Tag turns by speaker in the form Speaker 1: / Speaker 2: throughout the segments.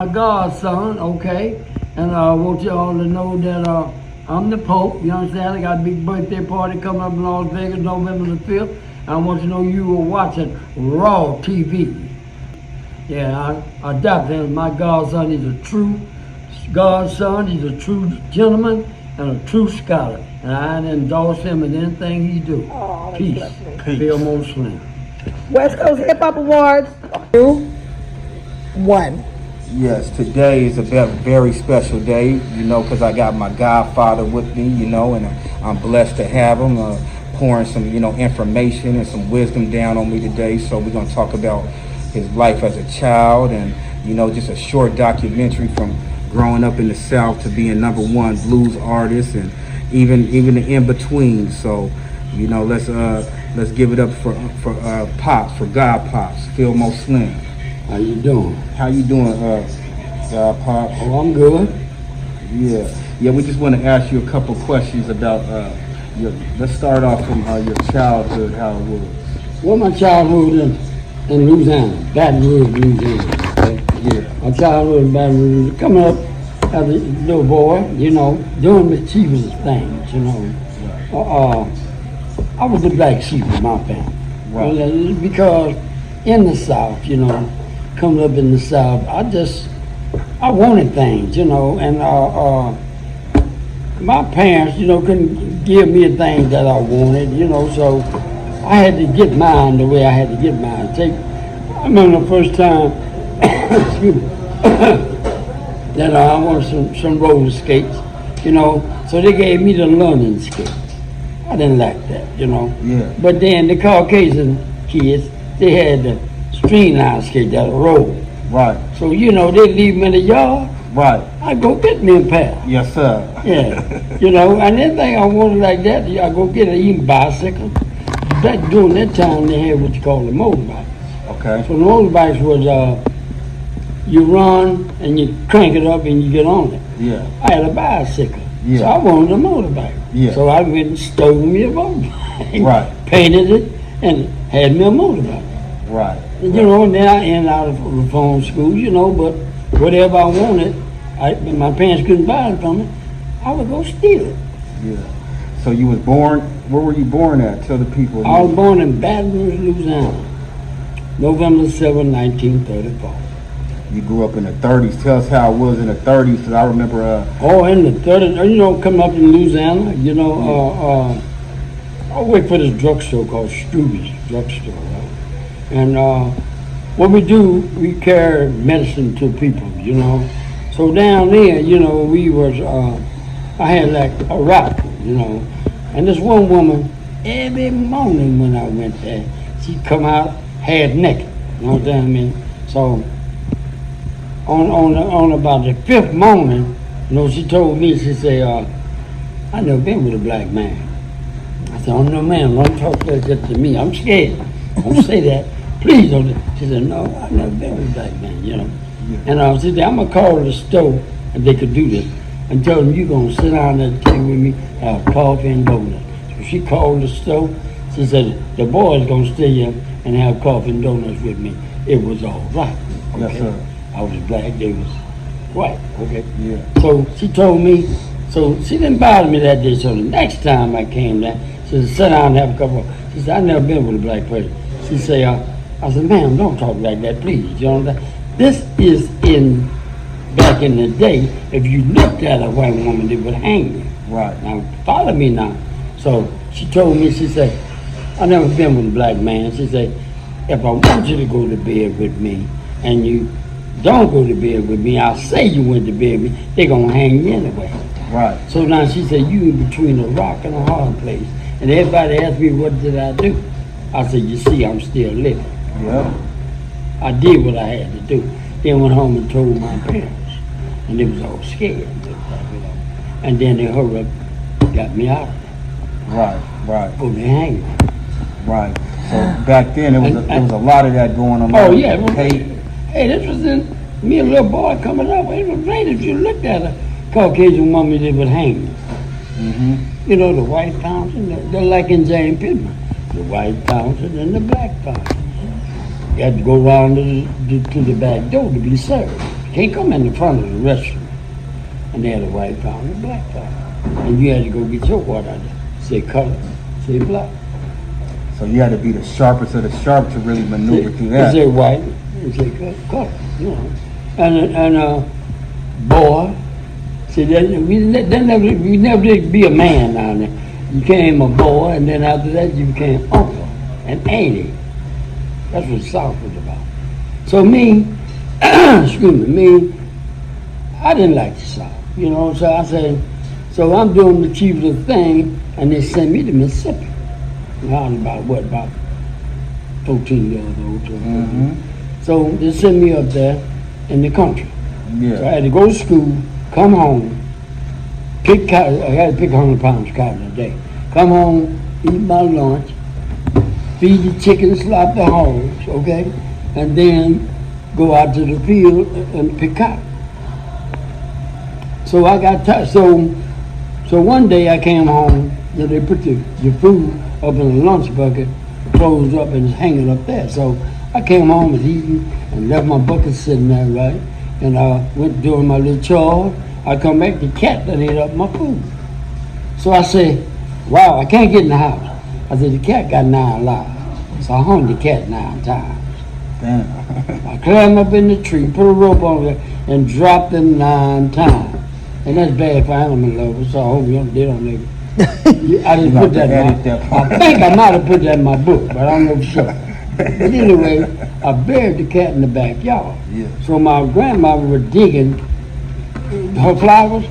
Speaker 1: My godson, okay, and I want you all to know that I'm the Pope. You understand? I got a big birthday party coming up in Las Vegas, November the 5th. And I want you to know you were watching Raw TV. Yeah, I adopted him. My godson. He's a true godson. He's a true gentleman and a true scholar. And I endorse him in anything he do.
Speaker 2: Oh, that's
Speaker 1: Peace.
Speaker 2: lovely.
Speaker 1: Filmore Slim.
Speaker 2: West Coast Hip Hop Awards. 2, 1.
Speaker 3: Yes, today is a very special day, because I got my godfather with me, and I'm blessed to have him pouring some, information and some wisdom down on me today. So we're going to talk about his life as a child and, just a short documentary from growing up in the South to being #1 blues artist and even the in-between. So, let's give it up for Pops, for God Pops, Filmore Slim.
Speaker 1: How you doing?
Speaker 3: How you doing, God Pop?
Speaker 1: Oh, I'm good.
Speaker 3: Yeah. We just want to ask you a couple questions about let's start off from your childhood, how it was.
Speaker 1: Well, my childhood in Louisiana, Baton Rouge, Louisiana. Okay?
Speaker 3: Yeah.
Speaker 1: My childhood in Baton Rouge, coming up as a little boy, doing mischievous things, I was the black sheep of my family.
Speaker 3: Right.
Speaker 1: Because in the South, coming up in the South, I wanted things, and my parents, couldn't give me the things that I wanted, so I had to get mine the way I had to get mine. I remember the first time, excuse me, that I wanted some roller skates, so they gave me the London skates. I didn't like that,
Speaker 3: Yeah.
Speaker 1: But then the Caucasian kids, they had the streamline skate that roll.
Speaker 3: Right.
Speaker 1: So, they leave me in the yard.
Speaker 3: Right.
Speaker 1: I go get me a pair.
Speaker 3: Yes, sir.
Speaker 1: Yeah. And anything I wanted like that, I go get an even bicycle. Back during that time, they had what you call the motorbike.
Speaker 3: Okay.
Speaker 1: So the motorbikes was, you run and you crank it up and you get on it.
Speaker 3: Yeah.
Speaker 1: I had a bicycle.
Speaker 3: Yeah.
Speaker 1: So I wanted a motorbike.
Speaker 3: Yeah.
Speaker 1: So I went and stole me a motorbike.
Speaker 3: Right.
Speaker 1: Painted it and had me a motorbike.
Speaker 3: Right.
Speaker 1: And, and then I ended out of reform school, but whatever I wanted, my parents couldn't buy it from me, I would go steal it.
Speaker 3: Yeah. So you was born, where were you born at? Tell the people.
Speaker 1: I was born in Baton Rouge, Louisiana, November 7, 1934.
Speaker 3: You grew up in the 30s. Tell us how it was in the 30s, because I remember...
Speaker 1: in the 30s, coming up in Louisiana, I worked for this drugstore called Struby's Drugstore, right? And what we do, we carry medicine to people, So down there, we was, I had like a rock, And this one woman, every morning when I went there, she'd come out half naked, you know what I mean? So on about the 5th morning, she told me, she said, I never been with a black man. I said, oh no man, don't talk like that to me. I'm scared. Don't say that. Please don't. She said, no, I've never been with a black man,
Speaker 3: Yeah.
Speaker 1: And she said, I'm going to call the store if they could do this and tell them you're going to sit down at the table with me, have coffee and donuts. So she called the store. She said, the boy's going to stay here and have coffee and donuts with me. It was all right. Okay?
Speaker 3: Yes, sir.
Speaker 1: I was black, they was white. Okay.
Speaker 3: Yeah.
Speaker 1: So she told me, so she didn't bother me that day. So the next time I came there, she said, sit down and have a couple. She said, I've never been with a black person. She said, I said, ma'am, don't talk like that, please. You know what I'm saying? This is back in the day, if you looked at a white woman, they would hang you.
Speaker 3: Right.
Speaker 1: Now, follow me now. So she told me, she said, I've never been with a black man. She said, if I want you to go to bed with me and you don't go to bed with me, I'll say you went to bed with me, they're going to hang you anyway.
Speaker 3: Right.
Speaker 1: So now she said, you in between a rock and a hard place. And everybody asked me, what did I do? I said, you see, I'm still living.
Speaker 3: Yeah.
Speaker 1: I did what I had to do. Then went home and told my parents. And they was all scared. And then they hurried up, got me out of there.
Speaker 3: Right.
Speaker 1: Oh, they hanged me.
Speaker 3: Right. So back then, there was a lot of that going on.
Speaker 1: Oh, yeah.
Speaker 3: Hey,
Speaker 1: this was in, me a little boy coming up. It was great if you looked at a Caucasian woman, they would hang you.
Speaker 3: Mm-hmm.
Speaker 1: The white fountain, they're like in James Pittman. The white fountain and the black fountain. You had to go around to the back door to be served. You Can't come in the front of the restaurant. And they had a white fountain and a black fountain. And you had to go get your water out there. Say color, say black.
Speaker 3: So you had to be the sharpest of the sharp to really maneuver through that.
Speaker 1: Say white, and say color, you know. And boy, see, we never did be a man down there. You became a boy, and then after that you became uncle and auntie. That's what South was about. So me, excuse me, I didn't like the South, you know. So I said, so I'm doing the chief of the thing, and they sent me to Mississippi. I was about 14 years old.
Speaker 3: Mm-hmm.
Speaker 1: So they sent me up there in the country.
Speaker 3: Yeah.
Speaker 1: So I had to go to school, come home, pick cotton. I had to pick 100 pounds of cotton a day. Come home, eat my lunch, feed the chickens, slop the hogs, okay, and then go out to the field and pick cotton. So I got tired. So one day I came home, and they put the food up in the lunch bucket, closed up and it's hanging up there. So I came home and eating and left my bucket sitting there, right? And I went doing my little chores. I come back, the cat done ate up my food. So I said, wow, I can't get in the house. I said, the cat got 9 lives. So I hung the cat 9 times.
Speaker 3: Damn.
Speaker 1: I climbed up in the tree, put a rope on there, and dropped them 9 times. And that's bad for animal lovers, so I hope they don't make it. I didn't put that in my, I think I might have put that in my book, but I don't know for sure. But anyway, I buried the cat in the backyard.
Speaker 3: Yeah.
Speaker 1: So my grandmother was digging her flowers.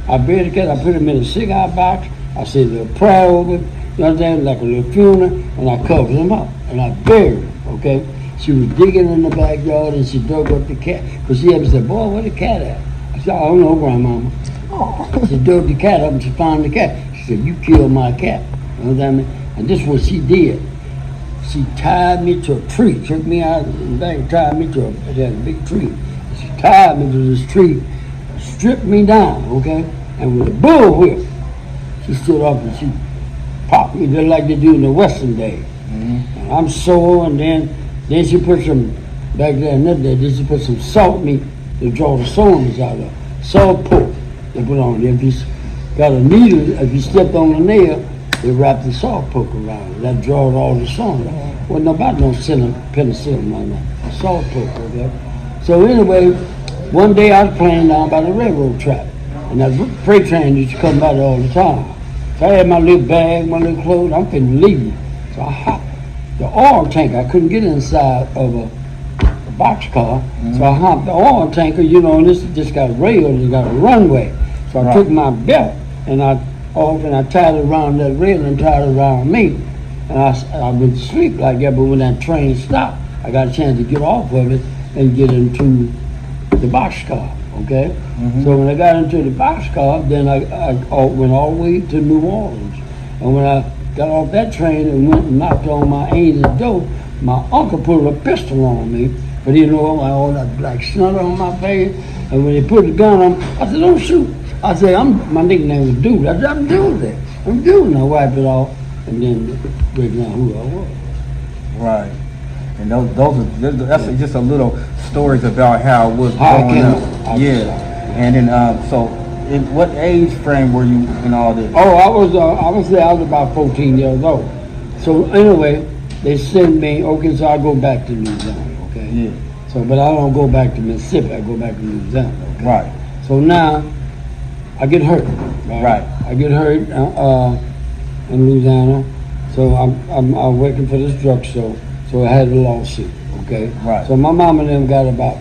Speaker 1: I buried the cat, I put him in a cigar box. I said a little prayer over it, you understand, like a little funeral, and I covered him up. And I buried him, okay? She was digging in the backyard and she dug up the cat. Because she had said, boy, where the cat at? I said, I don't know, Grandmama. She dug the cat up and she found the cat. She said, you killed my cat. You know what I mean? And this is what she did. She tied me to a tree, took me out in the back, tied me to a big tree. She tied me to this tree, stripped me down, okay? And with a bullwhip, she stood up and she popped me just like they do in the Western days. Mm-hmm. And I'm sore, and then she put some, back there another day, then she put some salt meat to draw the soreness out of it. Salt pork they put on it. If you got a needle, if you stepped on a nail, they wrap the salt pork around it. That draws all the soreness. Well, nobody don't send penicillin on that. Salt pork, okay? So anyway, one day I was playing down by the railroad track, and that freight train used to come by there all the time. So I had my little bag, my little clothes, I'm finna leave. So I hopped the oil tank. I couldn't get inside of a boxcar, so I hopped the oil tanker, you know, and this just got rails, it got a runway. So I took my belt and I tied it around that rail and tied it around me. And I went to sleep like that, but when that train stopped, I got a chance to get off of it and get into the boxcar, okay? Mm-hmm. So when I got into the boxcar, then I went all the way to New Orleans. And when I got off that train and went and knocked on my aunt's door, my uncle pulled a pistol on me, but he knew all that black snutter on my face. And when he put the gun on, I said, don't shoot. I said, my nickname was Dude. I said, I'm Dude there. I'm Dude. And I wiped it off and then break down who I was.
Speaker 3: Right. And that's just a little stories about how it was growing up. Yeah. And then, so in what age frame were you in all this?
Speaker 1: Oh, I was about 14 years old. So anyway, they sent me, okay, so I go back to Louisiana, okay?
Speaker 3: Yeah.
Speaker 1: So, but I don't go back to Mississippi, I go back to Louisiana, okay?
Speaker 3: Right.
Speaker 1: So now, I get hurt, right? I get hurt in Louisiana, so I'm working for this drugstore, so I had a lawsuit, okay?
Speaker 3: Right.
Speaker 1: So my mom and them got about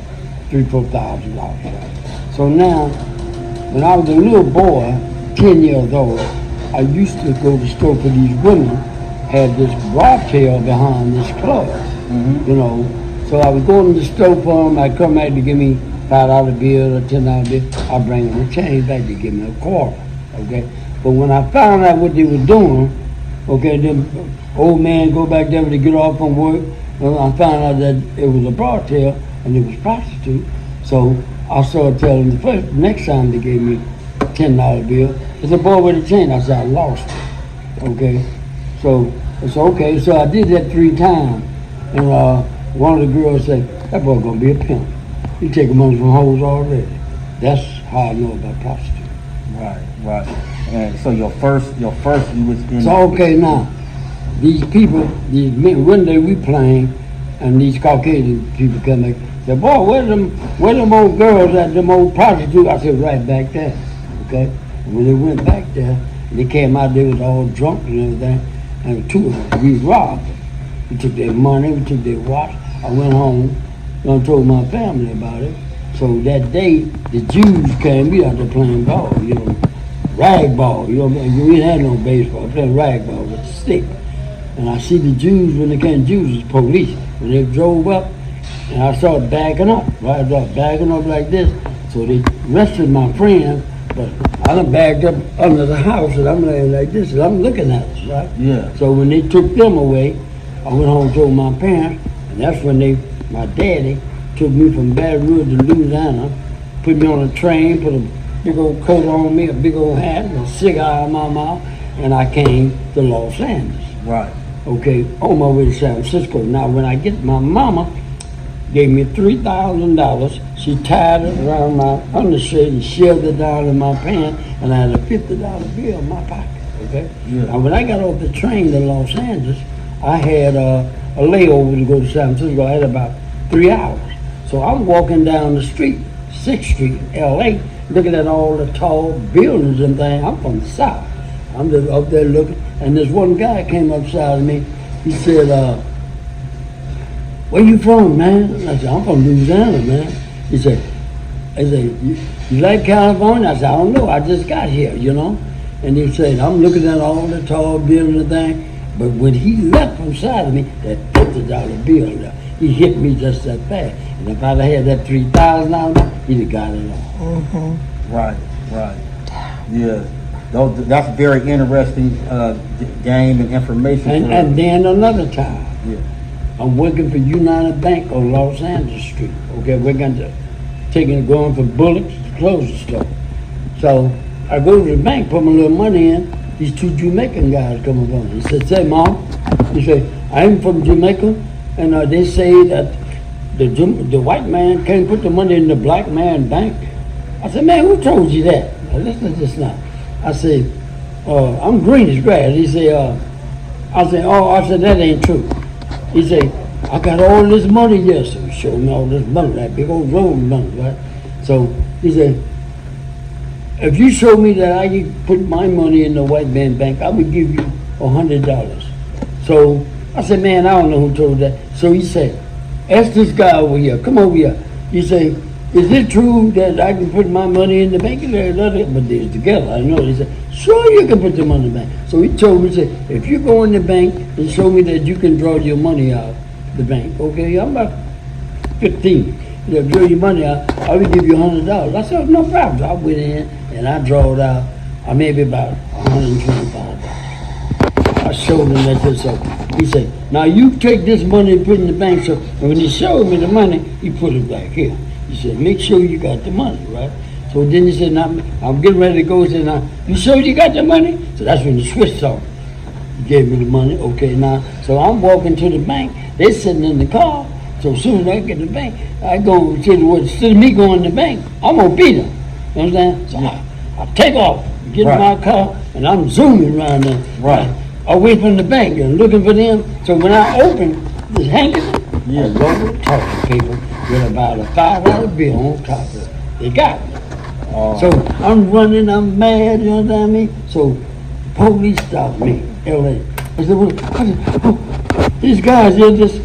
Speaker 1: $3,000-4,000, right? So now, when I was a little boy, 10 years old, I used to go to the store for these women, had this broadtail behind this club, you know. So I was going to the store for them, I'd come back to give me $5 bill or $10 bill, I'd bring them a change back to give me a quarter, okay? But when I found out what they were doing, okay, then old man go back there to get off from work, and I found out that it was a broadtail and it was prostitute. So I started telling the next time they gave me $10 bill, it's a boy with a chain. I said, I lost it, okay? So it's okay. So I did that 3 times, and one of the girls said, that boy gonna be a pimp. You take money from hoes already. That's how I know about prostitutes.
Speaker 3: Right. And so your first you was in.
Speaker 1: So okay now, these people, these men, one day we playing, and these Caucasian people come back. Said, boy, where them old girls at, them old prostitutes? I said, right back there. Okay. And when they went back there, they came out. They was all drunk and everything, and two of them we robbed them. We took their money, we took their watch. I went home and told my family about it. So that day, the Jews came. We out there playing ball, rag ball. We didn't have no baseball. Playing rag ball with a stick. And I see the Jews when they came. Jews was police when they drove up, and I started backing up. Right, I started backing up like this. So they arrested my friend, but I done backed up under the house, and I'm laying like this, and I'm looking at us, right?
Speaker 3: Yeah.
Speaker 1: So when they took them away, I went home and told my parents, and that's when my daddy took me from Baton Rouge to Louisiana, put me on a train, put a big old coat on me, a big old hat, and a cigar in my mouth, and I came to Los Angeles.
Speaker 3: Right.
Speaker 1: Okay, on my way to San Francisco. Now, when I get, my mama gave me $3,000. She tied it around my undershirt and shoved it down in my pants, and I had a $50 bill in my pocket. Okay.
Speaker 3: Yeah.
Speaker 1: Now, when I got off the train to Los Angeles, I had a layover to go to San Francisco. I had about 3 hours. So I'm walking down the street, 6th Street, LA, looking at all the tall buildings and things. I'm from the South. I'm just up there looking, and this one guy came up beside of me. He said, where you from, man? And I said, I'm from Louisiana, man. He said, you like California? I said, I don't know, I just got here, And he said, I'm looking at all the tall buildings and things. But when he left from side of me, that $50 bill there, he hit me just that fast. And if I'd have had that $3,000, he'd have got it all.
Speaker 2: Mm-hmm.
Speaker 3: Right. Yeah. That's very interesting game and information.
Speaker 1: And then another time,
Speaker 3: yeah.
Speaker 1: I'm working for United Bank on Los Angeles Street. Okay, we're going from Bullocks to close the store. So I go to the bank, put my little money in. These two Jamaican guys come up on me. He said, say, Mom, he said, I'm from Jamaica, and they say that the white man can't put the money in the black man bank. I said, man, who told you that? Now, listen to this now. I said, I'm green as grass. He said, I said, that ain't true. He said, I got all this money here. So he showed me all this money, that big old roll of money, right? So he said, if you show me that I can put my money in the white man bank, I would give you $100. So I said, man, I don't know who told that. So he said, ask this guy over here, come over here. He said, is it true that I can put my money in the bank? But they're together, I know. He said, sure you can put the money in the bank. So he told me, he said, if you go in the bank and show me that you can draw your money out the bank, okay, I'm about 15. You draw your money out, I will give you $100. I said, no problem. So I went in and I drawed out, maybe about $125. I showed him that this up. He said, now you take this money and put it in the bank. So when he showed me the money, he put it back here. He said, make sure you got the money, right? So then he said, now I'm getting ready to go. He said, now, you sure you got the money? So that's when the switch off. He gave me the money. Okay, now, so I'm walking to the bank. They're sitting in the car. So as soon as I get to the bank, I go to instead of me going to the bank, I'm going to beat them. You understand? So I take off, get in my car, and I'm zooming around there.
Speaker 3: Right.
Speaker 1: Away from the bank and looking for them. So when I open this handkerchief, I roll talking paper with about a $5 bill on top of it. They got me. So I'm running, I'm mad, you know what I mean? So the police stopped me, LA. I said, these guys, they just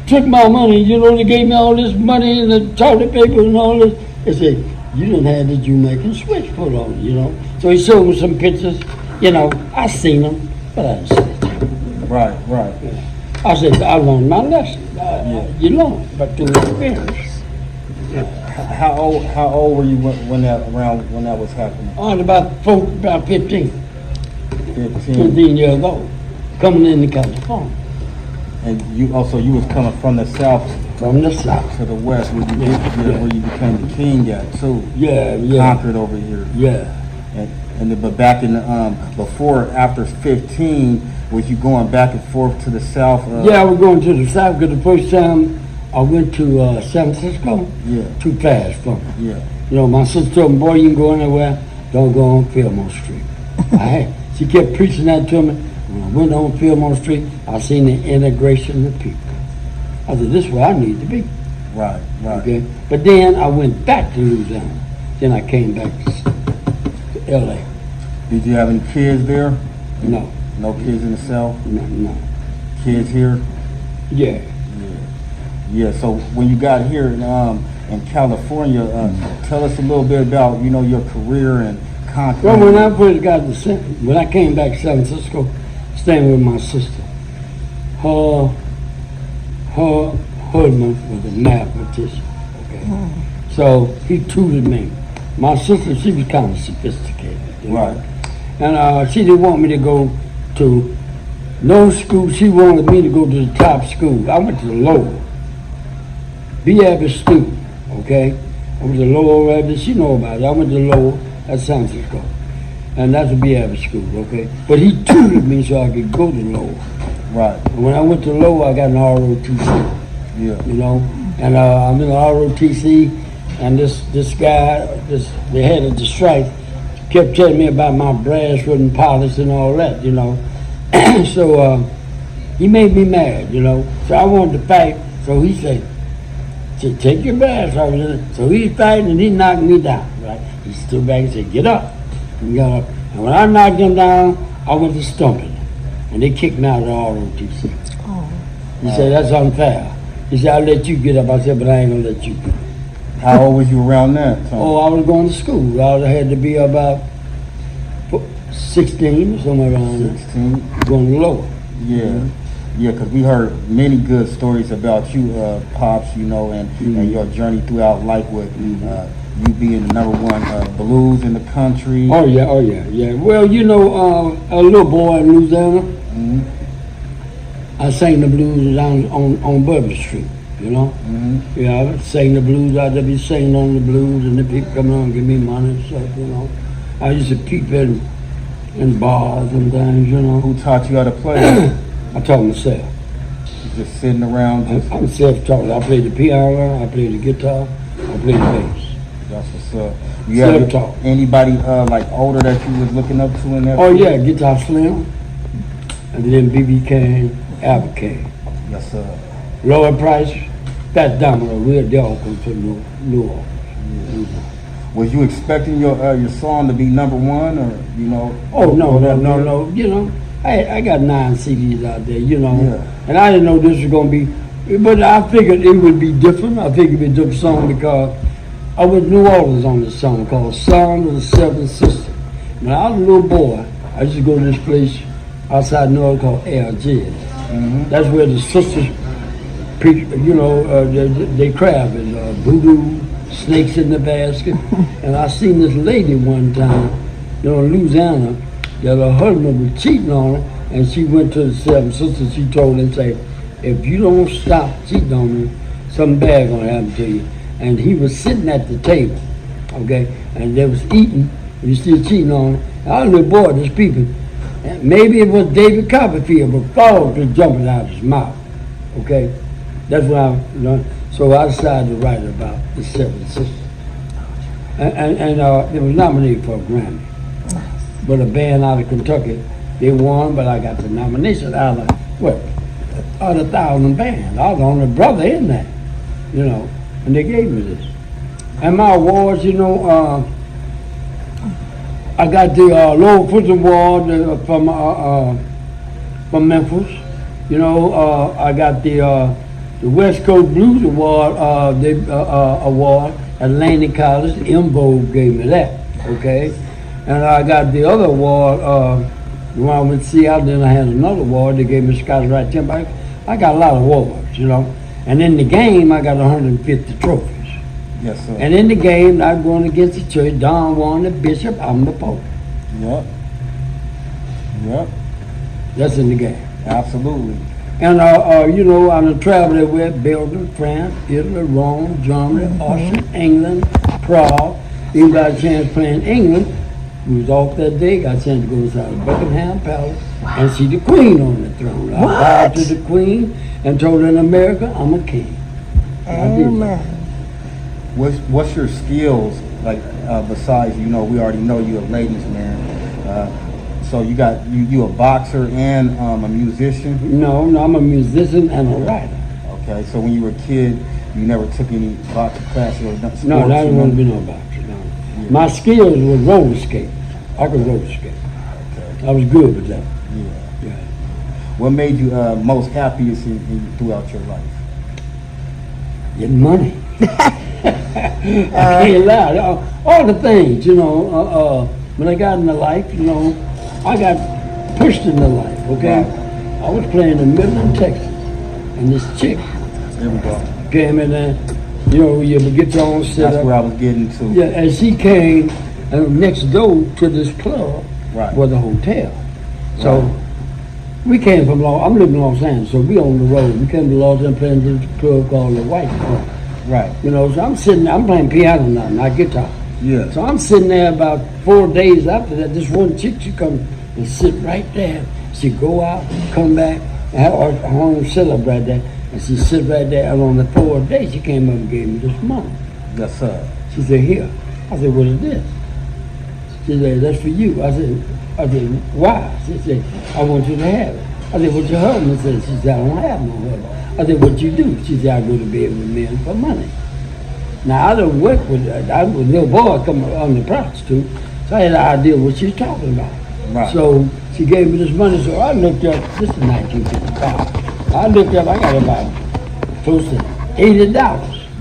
Speaker 1: took my money, they gave me all this money and the toilet paper and all this. They said, you didn't have the Jamaican switch put on, So he showed me some pictures, I seen them, but I didn't say it.
Speaker 3: Right.
Speaker 1: Yeah. I said, I learned my lesson. You learn, but through experience. Yeah.
Speaker 3: How old were you when that was happening?
Speaker 1: I was about 15. 15 years old, coming into California.
Speaker 3: And you was coming from the south.
Speaker 1: From the south
Speaker 3: to the west, where you became the king at too.
Speaker 1: Yeah.
Speaker 3: Conquered over here.
Speaker 1: Yeah.
Speaker 3: But back in after 15, was you going back and forth to the south?
Speaker 1: Yeah, I was going to the south because the first time I went to San Francisco.
Speaker 3: Yeah.
Speaker 1: Too fast for me.
Speaker 3: Yeah.
Speaker 1: You know, my sister told me, boy, you can go anywhere, don't go on Filmore Street. She kept preaching that to me. When I went on Filmore Street, I seen the integration of people. I said, this is where I need to be.
Speaker 3: Right.
Speaker 1: Okay? But then I went back to Louisiana. Then I came back to LA.
Speaker 3: Did you have any kids there?
Speaker 1: No.
Speaker 3: No kids in the South?
Speaker 1: No.
Speaker 3: Kids here?
Speaker 1: Yeah.
Speaker 3: Yeah, so when you got here in California, tell us a little bit about, you know, your career and conquering.
Speaker 1: Well, when I first got to when I came back to San Francisco, staying with my sister, her husband was a mathematician, okay? So he tutored me. My sister, she was kind of sophisticated. You know?
Speaker 3: Right.
Speaker 1: And she didn't want me to go to no school. She wanted me to go to the top school. I went to the lower. Be average student, okay? I went to the lower average. She know about it. I went to the lower at San Francisco. And that's a be average school, okay? But he tutored me so I could go to lower.
Speaker 3: Right.
Speaker 1: And when I went to lower, I got an ROTC.
Speaker 3: Yeah.
Speaker 1: You know? And I'm in the ROTC, and this guy, the head of the strike, kept telling me about my brass wooden polish and all that, you know. So he made me mad, you know. So I wanted to fight, so he said, take your brass off. So he's fighting and he knocked me down, right? He stood back and said, get up. And got up. And when I knocked him down, I went to stomping him. And they kicked me out of the ROTC. Oh. He said, that's unfair. He said, I'll let you get up. I said, but I ain't gonna let you get up.
Speaker 3: How old was you around that time?
Speaker 1: Oh, I was going to school. I had to be about 16 or somewhere around there. 16? Going to lower.
Speaker 3: Yeah. Mm-hmm. Yeah, because we heard many good stories about you, Pops, you know, and your journey throughout life with you being the #1 blues in the country.
Speaker 1: Oh, yeah. Well, you know, a little boy in Louisiana, I sang the blues down on Bourbon Street, you know? Yeah, I sang the blues. I'd be singing on the blues, and the people come on and give me money and stuff, you know? I used to peep in bars and things, you know?
Speaker 3: Who taught you how to play?
Speaker 1: I taught myself.
Speaker 3: Just sitting around?
Speaker 1: I'm self-taught. I played the piano, I played the guitar, I played the bass.
Speaker 3: That's what's up. You have anybody like older that you was looking up to in that?
Speaker 1: Oh yeah, Guitar Slim, and then B.B. King, Albert King.
Speaker 3: Yes sir.
Speaker 1: Lloyd Price, Fat Domino, they all come from New Orleans.
Speaker 3: Was you expecting your song to be #1 or you know?
Speaker 1: Oh no. You know, I got 9 CDs out there. You know,
Speaker 3: yeah.
Speaker 1: And I didn't know this was gonna be, but I figured it would be different. I figured it'd be a different song because I went to New Orleans on this song called Son of the Seven Sisters. When I was a little boy, I used to go to this place outside New Orleans called LG. That's where the sisters, you know, they crab is voodoo, snakes in the basket. And I seen this lady one time, you know, in Louisiana, that her husband was cheating on her, and she went to the Seven Sisters. She told them, say, if you don't stop cheating on me, something bad gonna happen to you. And he was sitting at the table, okay, and they was eating, and you still cheating on him. I was a little boy, there's people. And maybe it was David Copperfield, but frogs was jumping out of his mouth, okay? That's what I learned. So I decided to write about the Seven Sisters. And it was nominated for a Grammy. But a band out of Kentucky, they won, but I got the nomination out of, out of 1,000 bands. I was the only brother in that, you know. And they gave me this. And my awards, you know, I got the Lower Foot Award from Memphis. You know, I got the West Coast Blues Award, award at Laney College. M Vogue gave me that, okay? And I got the other award, when I went to Seattle, then I had another award. They gave me Scottish Rite Timber. I got a lot of awards, you know. And in the game, I got 150 trophies.
Speaker 3: Yes, sir.
Speaker 1: And in the game, I'm going against the church. Don Juan, the bishop, I'm the pope.
Speaker 3: Yep.
Speaker 1: That's in the game.
Speaker 3: Absolutely.
Speaker 1: And, you know, I done traveled everywhere, Belgium, France, Italy, Rome, Germany, Austria, England, Prague. Even got a chance playing England. We was off that day, got a chance to go inside the Buckingham Palace and see the Queen on the throne. I bowed to the Queen and told her in America, I'm a king. I did that.
Speaker 3: What's your skills like besides we already know you're a ladies man, so you a boxer and a musician?
Speaker 1: No, I'm a musician and a writer.
Speaker 3: Okay, so when you were a kid, you never took any boxing classes or sports?
Speaker 1: No, I didn't want to be no boxer. No.
Speaker 3: Yeah.
Speaker 1: My skills were roller skate. I could roller skate.
Speaker 3: Okay.
Speaker 1: I was good with that.
Speaker 3: Yeah.
Speaker 1: Yeah.
Speaker 3: What made you most happiest throughout your life?
Speaker 1: Getting money. I can't lie. All the things, when I got in the life, I got pushed in the life, okay?
Speaker 3: Right.
Speaker 1: I was playing in Midland, Texas, and this chick
Speaker 3: There we go.
Speaker 1: came in there, you get your own set
Speaker 3: That's
Speaker 1: up.
Speaker 3: where I was getting to.
Speaker 1: Yeah, and she came next door to this club,
Speaker 3: Right.
Speaker 1: was a hotel. So we came from I'm living in Los Angeles, so we on the road. We came to Los Angeles playing this club called the White Club.
Speaker 3: Right.
Speaker 1: So I'm playing piano now, not guitar.
Speaker 3: Yeah.
Speaker 1: So I'm sitting there about 4 days after that. This one chick, she come and sit right there. She go out, come back, and have her own setup right there. And she sit right there. And on the 4th day, she came up and gave me this money.
Speaker 3: Yes, sir.
Speaker 1: She said, here. I said, what is this? She said, that's for you. I said, why? She said, I want you to have it. I said, what your husband said? She said, I don't have no husband. I said, what you do? She said, I go to bed with men for money. Now, I don't work with, I was a little boy coming on the prostitute, so I had an idea what she's talking about.
Speaker 3: Right.
Speaker 1: So she gave me this money, so I looked up, this is 1955. I looked up, I got about close to $80.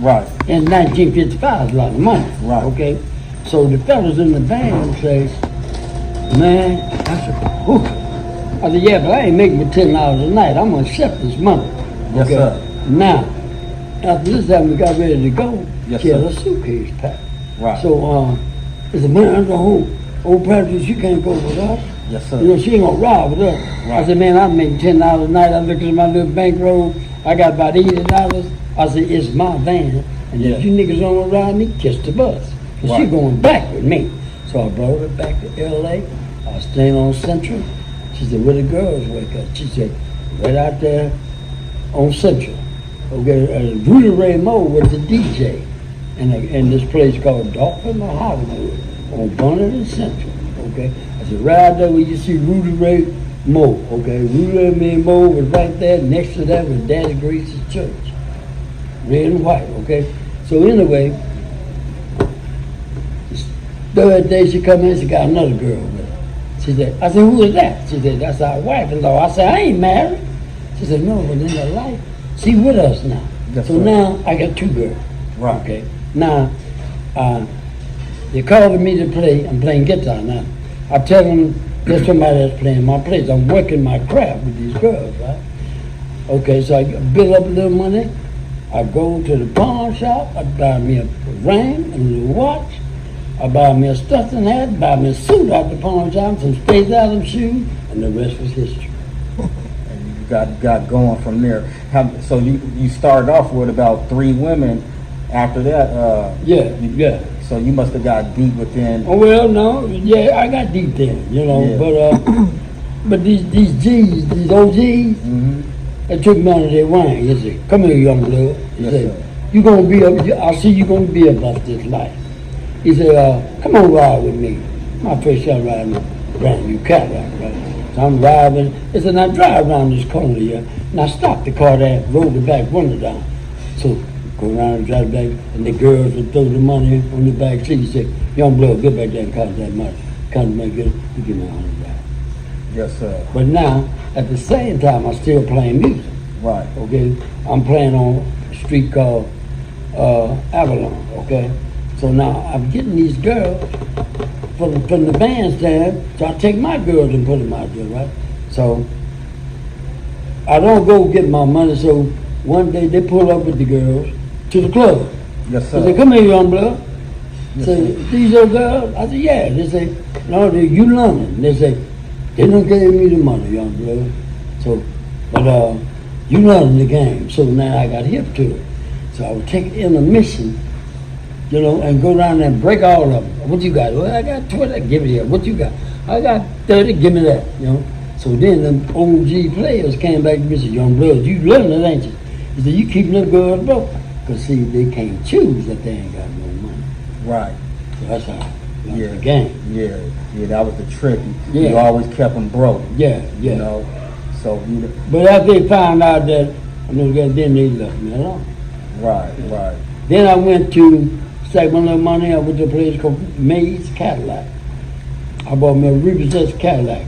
Speaker 3: Right.
Speaker 1: In 1955, a lot of money.
Speaker 3: Right.
Speaker 1: Okay? So the fellas in the band say, man, that's a hookah. I said, yeah, but I ain't making but $10 a night. I'm gonna accept this money.
Speaker 3: Yes, sir.
Speaker 1: Now, after this time we got ready to go,
Speaker 3: Yes,
Speaker 1: she had
Speaker 3: sir.
Speaker 1: a suitcase packed.
Speaker 3: Right.
Speaker 1: So I said, man, that's a whole old practice, you can't go with us.
Speaker 3: Yes, sir.
Speaker 1: She ain't gonna ride with us.
Speaker 3: Right.
Speaker 1: I said, man, I'm making $10 a night. I looked at my little bankroll. I got about $80. I said, it's my van. And
Speaker 3: Yeah.
Speaker 1: if you niggas don't wanna ride me, kiss the bus. And she
Speaker 3: Right.
Speaker 1: going back with me. So I brought her back to LA. I was staying on Central. She said, where the girls wake up? She said, right out there on Central. Okay, Rudy Ray Moore was the DJ in this place called Dolphin or Hollywood on Bonnet and Central. Okay, I said, right out there where you see Rudy Ray Moore. Okay, Rudy Ray Moore was right there. Next to that was Daddy Grace's church, red and white. Okay, so anyway, this third day she come in, she got another girl with her. She said, I said, who is that? She said, that's our wife-in-law. I said, I ain't married. She said, no, but in her life, she with us now.
Speaker 3: Yes,
Speaker 1: So
Speaker 3: sir.
Speaker 1: now I got 2 girls.
Speaker 3: Right.
Speaker 1: Okay. Now, they called me to play. I'm playing guitar now. I tell them there's somebody that's playing my place. I'm working my craft with these girls, right? Okay, so I build up a little money. I go to the pawn shop. I buy me a ring and a little watch. I buy me a Stetson hat, buy me a suit out the pawn shop, some Stays Adams shoes, and the rest was history.
Speaker 3: And you got going from there. So you started off with about 3 women. After that,
Speaker 1: Yeah.
Speaker 3: So you must have got deep within.
Speaker 1: Oh, well, no, yeah, I got deep then,
Speaker 3: Yeah.
Speaker 1: but these G's, these OGs,
Speaker 3: Mm-hmm.
Speaker 1: they took me under their wing. They said, come here, young blood. He
Speaker 3: Yes,
Speaker 1: said,
Speaker 3: sir.
Speaker 1: you gonna be I see you gonna be about this life. He said, come on, ride with me. My first time riding a brand new Cadillac, right? So I'm driving. He said, now drive around this corner here. Now stop the car there, roll the back window down. So go around and drive back, and the girls would throw the money on the back seat. He said, young blood, get back there and count that money. Count the money, you give me $100.
Speaker 3: Yes, sir.
Speaker 1: But now, at the same time, I'm still playing music.
Speaker 3: Right.
Speaker 1: Okay, I'm playing on a street called Avalon. Okay, so now I'm getting these girls from the bandstand. So I take my girls and put them out there, right? So I don't go get my money. So one day they pull up with the girls to the club.
Speaker 3: Yes,
Speaker 1: They
Speaker 3: sir.
Speaker 1: say, come here, young blood.
Speaker 3: Yes,
Speaker 1: Say,
Speaker 3: sir.
Speaker 1: these your girls? I said, yeah. They say, no, you London. They say, they don't give me the money, young blood. So, but you London the game. So now I got hip to it. So I would take it in a mission, and go down there and break all of them. What you got? Well, I got 20. Give me that. What you got? I got 30. Give me that. So then the OG players came back to me and said, young blood, you London, ain't you? He said, you keeping them girls broke. Because see, they can't choose that they ain't got no money.
Speaker 3: Right.
Speaker 1: So that's how. That's
Speaker 3: Yeah.
Speaker 1: the game.
Speaker 3: Yeah. That was the trick.
Speaker 1: Yeah.
Speaker 3: You always kept them broke.
Speaker 1: Yeah.
Speaker 3: You know. So you.
Speaker 1: But after they found out that I know then they left me alone.
Speaker 3: Right.
Speaker 1: Then I went to save my little money. I went to a place called Mays Cadillac. I bought me a repossessed Cadillac.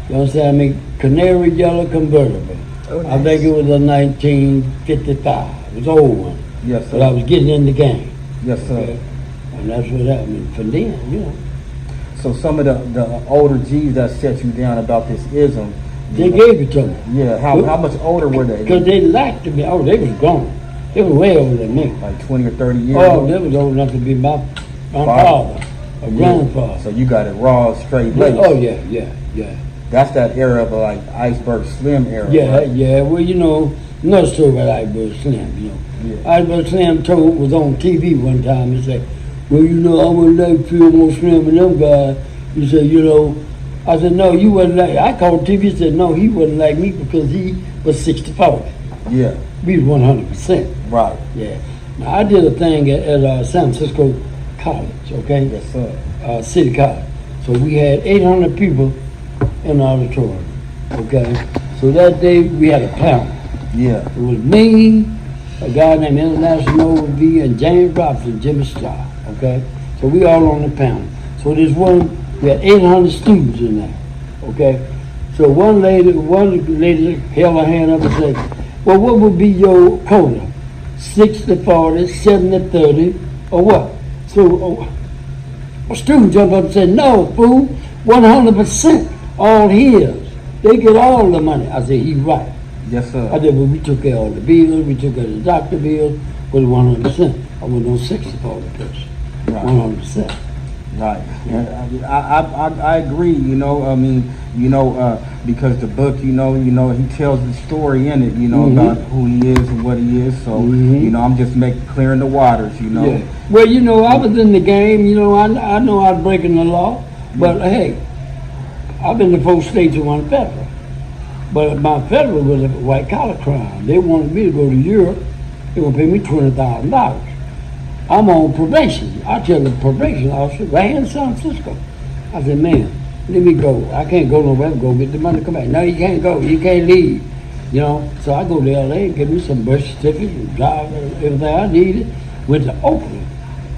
Speaker 1: You understand? I mean, canary yellow convertible.
Speaker 2: Oh,
Speaker 1: I think it was a 1955. It was an old one.
Speaker 3: Yes,
Speaker 1: But I
Speaker 3: sir.
Speaker 1: was getting in the game.
Speaker 3: Yes, sir.
Speaker 1: Okay? And that's what happened. For then, you know.
Speaker 3: So some of the older G's that set you down about this ism.
Speaker 1: They gave it to me.
Speaker 3: Yeah. How much older were they?
Speaker 1: Because they liked me. Oh, they was grown. They was way older than me.
Speaker 3: Like 20 or 30 years
Speaker 1: Oh,
Speaker 3: old?
Speaker 1: they was old enough to be my father, a grandfather.
Speaker 3: So you got it raw, straight
Speaker 1: Yeah,
Speaker 3: laced.
Speaker 1: oh, yeah.
Speaker 3: That's that era of like Iceberg Slim era.
Speaker 1: Yeah,
Speaker 3: right?
Speaker 1: yeah. Well, you know, another story about Iceberg Slim, you know.
Speaker 3: Yeah.
Speaker 1: Iceberg Slim was on TV one time and said, well, you know, I wouldn't like Filmore Slim and them guys. He said, you know, I said, no, you wouldn't like, I called TV and said, no, he wouldn't like me because he was 60-40.
Speaker 3: Yeah.
Speaker 1: We was 100%.
Speaker 3: Right.
Speaker 1: Yeah. Now, I did a thing at San Francisco College, okay?
Speaker 3: Yes, sir.
Speaker 1: City College. So we had 800 people in the auditorium, okay? So that day we had a panel.
Speaker 3: Yeah.
Speaker 1: It was me, a guy named International V, and James Robinson, Jimmy Starr, okay? So we all on the panel. So this one, we had 800 students in there, okay? So one lady held her hand up and said, well, what would be your quota? 60-40, 70-30, or what? So a student jumped up and said, no, fool, 100%, all his. They get all the money. I said, he's right.
Speaker 3: Yes, sir.
Speaker 1: I said, well, we took care of all the bills, we took care of the doctor bills, with 100%. I went on 60-40 person,
Speaker 3: Right.
Speaker 1: 100%.
Speaker 3: Right. And I agree, you know, I mean, you know, because the book, you know, he tells the story in it, you know, about who he is and what he is. So, you know, I'm just clearing the waters, you know.
Speaker 1: Yeah. Well, you know, I was in the game, you know, I know I was breaking the law, but hey, I've been to 4 states and 1 federal. But my federal was a white collar crime. They wanted me to go to Europe. They were going to pay me $20,000. I'm on probation. I tell the probation officer right here in San Francisco. I said, man, let me go. I can't go nowhere. Go get the money, come back. No, you can't go. You can't leave. You know, so I go to LA and get me some birth certificates and drive everything I needed. Went to Oakland,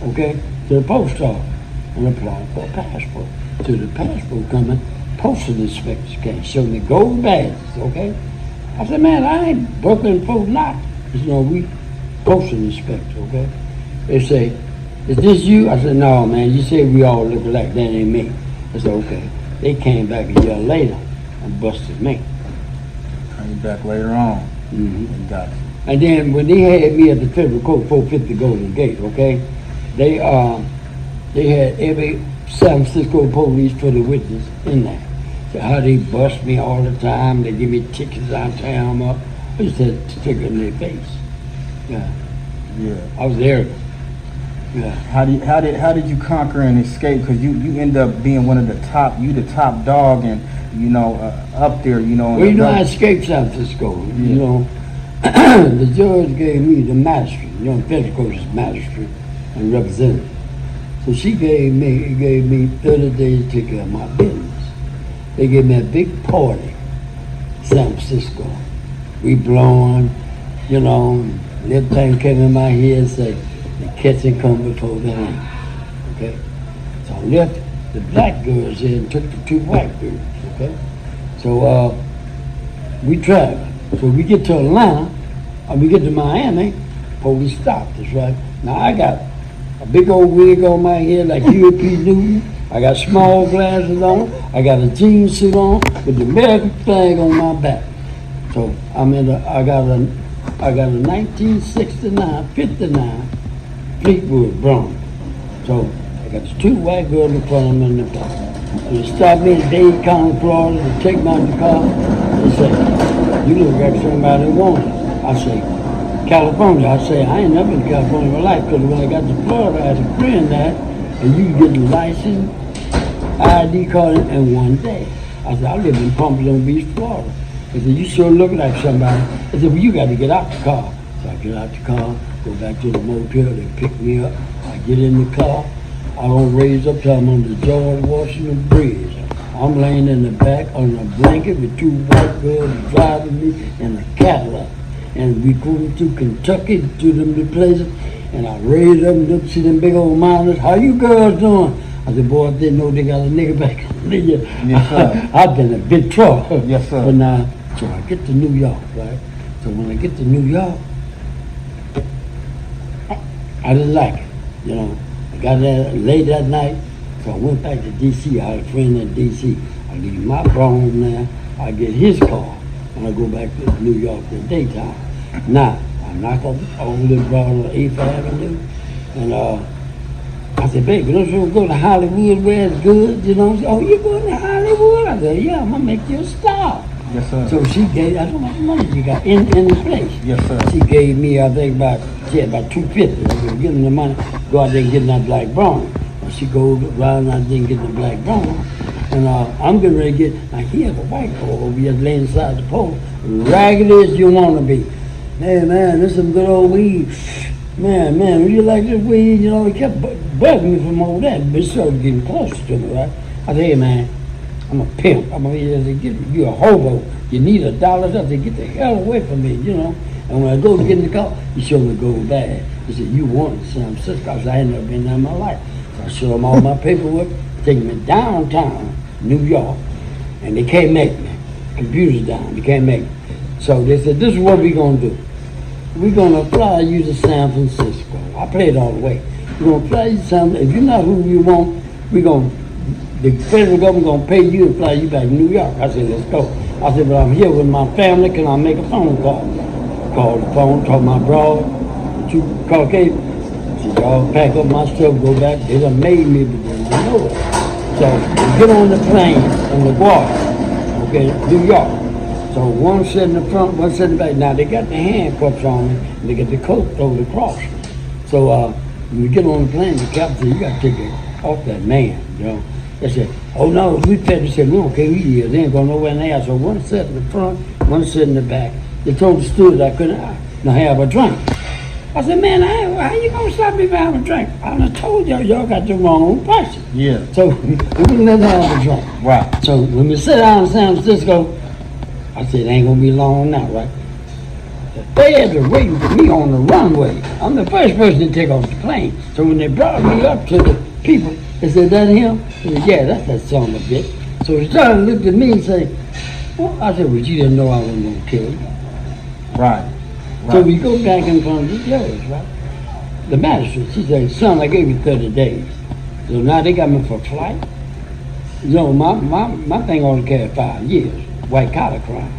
Speaker 1: okay, to the post office and applied for a passport. To the passport coming, postal inspectors came, showed me gold badges, okay? I said, man, I ain't broken folks not. You know, we postal inspectors, okay? They say, is this you? I said, no, man, you say we all look alike, that ain't me. I said, okay. They came back a year later and busted me.
Speaker 3: Came back later on.
Speaker 1: Mm-hmm.
Speaker 3: Got you.
Speaker 1: And then when they had me at the federal court, 450 Golden Gate, okay, they had every San Francisco police for the witness in there. So how they bust me all the time, they give me tickets, I tear them up. I just had to stick it in their face. Yeah, I was there. Yeah.
Speaker 3: How did you conquer and escape? Because you end up being one of the top. You the top dog, and you know up there. You know.
Speaker 1: Well, you know, I escaped San Francisco.
Speaker 3: Yeah.
Speaker 1: You know, the judge gave me the magistrate. You know, federal court is magistrate and representative. So she gave me 30 days to take care of my business. They gave me a big party, San Francisco. We blowing, you know, and everything came in my head and said, the catching come before the rain. Okay? So I left the black girls in and took the 2 white girls, okay? So we traveled. So we get to Atlanta, and we get to Miami, police stopped us, right? Now I got a big old wig on my head like Huey P. Newton. I got small glasses on. I got a jean suit on with the American flag on my back. So I got a 1969, 59 Fleetwood Bronco. So I got the 2 white girls in front of me in the car. And they stopped me in Dade County, Florida, to take me out of the car and say, you look like somebody wanted. I say, California. I say, I ain't never been to California in my life, because when I got to Florida, I had a friend there, and you can get the license, ID card in 1 day. I said, I live in Pompano Beach, Florida. He said, you sure look like somebody. I said, well, you got to get out the car. So I get out the car, Go back to the motel, they pick me up. I get in the car. I don't raise up till I'm on the George Washington Bridge. I'm laying in the back on a blanket with two white girls driving me in a Cadillac. And we going through Kentucky to them places. And I raise up and look, see them big old mountains. How you girls doing? I said, boy, if they know they got a nigga back in there.
Speaker 3: Yes, sir.
Speaker 1: I've been in big trouble.
Speaker 3: Yes, sir.
Speaker 1: But now, so I get to New York, right? So when I get to New York, I didn't like it, you know. I got there late that night, so I went back to D.C. I had a friend in D.C. I leave my Bronx now, I get his car, and I go back to New York in the daytime. Now, I knock on the broad on 8th Avenue, and I said, baby, don't you go to Hollywood where it's good, you know? She said, oh, you going to Hollywood? I said, yeah, I'm going to make you a star.
Speaker 3: Yes, sir.
Speaker 1: So she gave, I don't know how much money you got in the place.
Speaker 3: Yes, sir.
Speaker 1: She gave me, I think, about $250. I was giving the money, go out there and get that black brown. She goes around out there and get the black brown. And I'm getting ready to get, now here's a white boy over here laying inside the pole, ragged as you want to be. Hey, man, this is some good old weed. Man, would you like this weed? You know, he kept bugging me from all that, but it started getting close to me, right? I said, hey, man, I'm a pimp. You're a hobo. You need $1. I said, get the hell away from me, you know. And when I go to get in the car, he showed me gold bag. He said, you want San Francisco? I said, I ain't never been there in my life. So I showed him all my paperwork, taking me downtown New York, and they can't make me. Computers down, they can't make me. So they said, this is what we're going to do. We're going to fly you to San Francisco. I played all the way. We're going to fly you to San Francisco. If you're not who you want, the federal government going to pay you and fly you back to New York. I said, let's go. I said, but I'm here with my family. Can I make a phone call? Called the phone, told my brother, two Caucasians. I said, y'all pack up my stuff, go back. They done made me, but they don't know it. So we get on the plane on the water, okay, New York. So one sitting in the front, one sitting back. Now they got the handcuffs on me, and they got the coat over the cross. So when we get on the plane, the captain said, you got to take it off that man, you know. They said, oh no, we said, we don't care who you is. They ain't going nowhere now. So one sat in the front, one sat in the back. They told the steward I couldn't have a drink. I said, man, how you going to stop me from having a drink? I done told y'all got the wrong person.
Speaker 3: Yeah.
Speaker 1: So we wouldn't let them have a drink.
Speaker 3: Right.
Speaker 1: So when we sit down in San Francisco, I said, it ain't going to be long now, right? They had to wait for me on the runway. I'm the first person to take off the plane. So when they brought me up to the people, they said, that him? I said, yeah, that's that son of a bitch. So he started to look at me and say, well, I said, well, you didn't know I wasn't going to kill you.
Speaker 3: Right.
Speaker 1: So we go back in front of the judge, right? The magistrate, she said, son, I gave you 30 days. So now they got me for flight. You know, my thing only carried 5 years, white collar crime,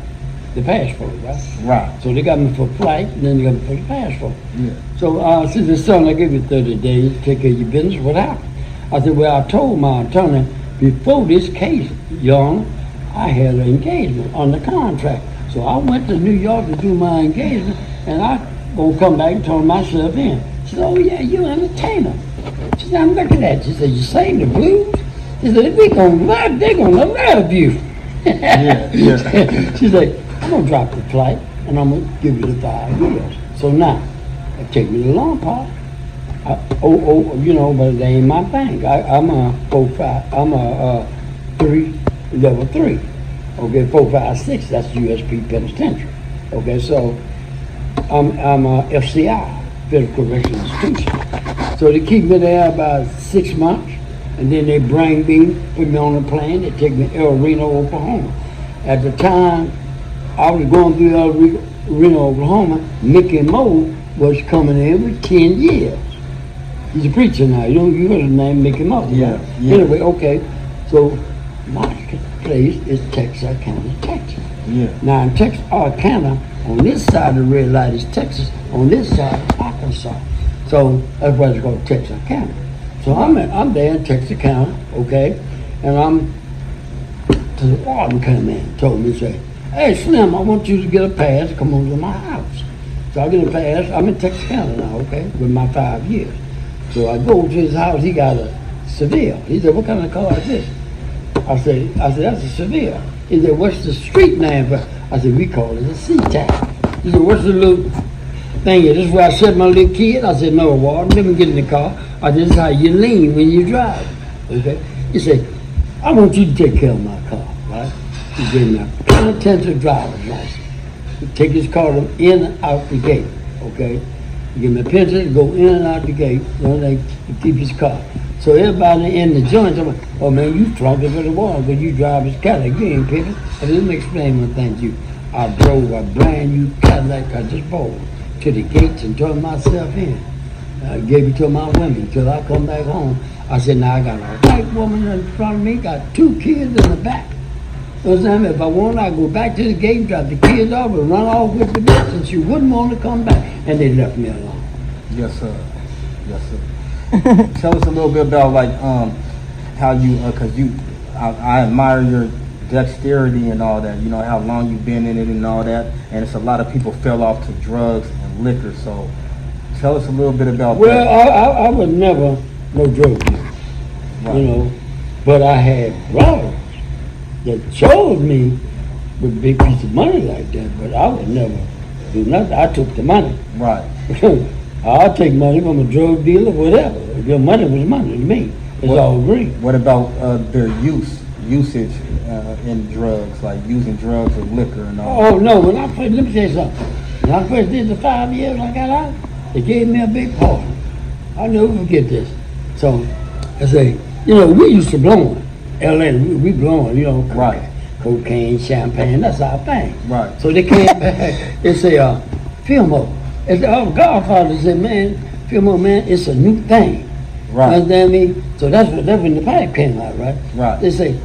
Speaker 1: the passport, right?
Speaker 3: Right.
Speaker 1: So they got me for flight, and then they got me for the passport.
Speaker 3: Yeah.
Speaker 1: So she said, son, I gave you 30 days to take care of your business. What happened? I said, well, I told my attorney, before this case, Your Honor, I had an engagement on the contract. So I went to New York to do my engagement, and I gonna come back and turn myself in. She said, oh yeah, you're an entertainer. She said, I'm looking at you. She said, you sing the blues? She said, they're gonna love you.
Speaker 3: Yeah.
Speaker 1: She said, I'm gonna drop the flight, and I'm gonna give you the 5 years. So now, they take me to the long part. You know, but they ain't my thing. I'm a 4-5. I'm a level 3. Okay, 4, 5, 6. That's USP Penitentiary. Okay, so I'm a FCI, Federal Correctional Institution. So they keep me there about 6 months, and then they bring me, put me on a plane. They take me to El Reno, Oklahoma. At the time I was going through El Reno, Oklahoma, Mickey Moe was coming in with 10 years. He's a preacher now. You heard his name, Mickey Mouse.
Speaker 3: Yeah.
Speaker 1: Anyway, okay. So my place is Texarkana, Texas.
Speaker 3: Yeah.
Speaker 1: Now in Texarkana, on this side of the red light is Texas. On this side, Arkansas. So that's why it's called Texarkana. So I'm there in Texarkana, okay, and I'm to the warden come in, told me, say, hey Slim, I want you to get a pass, come over to my house. So I get a pass. I'm in Texarkana now, okay, with my 5 years. So I go to his house, he got a Seville. He said, what kind of car is this? I said, that's a Seville. He said, what's the street name for it? I said, we call it a C-Tac. He said, what's the thing is, this is where I set my little kid. I said, no, Ward, let me get in the car. I said, this is how you lean when you drive. Okay? He said, I want you to take care of my car, right? He gave me a penitentiary driver's license. He take his car in and out the gate, okay? He give me a penitentiary to go in and out the gate, you know, to keep his car. So everybody in the joint, I'm like, oh man, you talking for the wall, but you drive his Cadillac, you ain't pimping. I said, let me explain one thing to you. I drove a brand new Cadillac I just bought to the gates and turned myself in. I gave it to my women until I come back home. I said, now I got a white woman in front of me, got 2 kids in the back. You understand me? If I want, I go back to the gate, drop the kids off, and run off with the bitch, and she wouldn't want to come back. And they left me alone.
Speaker 3: Yes, sir. Yes, sir. Tell us a little bit about like how you, cause I admire your dexterity and all that. You know how long you've been in it and all that. And it's a lot of people fell off to drugs and liquor. So tell us a little bit about that.
Speaker 1: Well, I was never no drug dealer,
Speaker 3: Right.
Speaker 1: you know, but I had brothers that chose me with a big piece of money like that, but I would never do nothing. I took the money.
Speaker 3: Right.
Speaker 1: I'll take money from a drug dealer, whatever. If your money was money to me. It's all green.
Speaker 3: What about their usage in drugs, like using drugs or liquor and all?
Speaker 1: Oh no, let me tell you something. When I first did the 5 years I got out, they gave me a big party. I'll never forget this. So I say, you know, we used to blow LA, we blowing, you know,
Speaker 3: Right.
Speaker 1: cocaine, champagne, that's our thing.
Speaker 3: Right.
Speaker 1: So they came back, they say, Filmore. And our Godfather said, man, Filmore, man, it's a new thing.
Speaker 3: Right.
Speaker 1: You understand me? So that's when the pipe came out, right?
Speaker 3: Right.
Speaker 1: They say,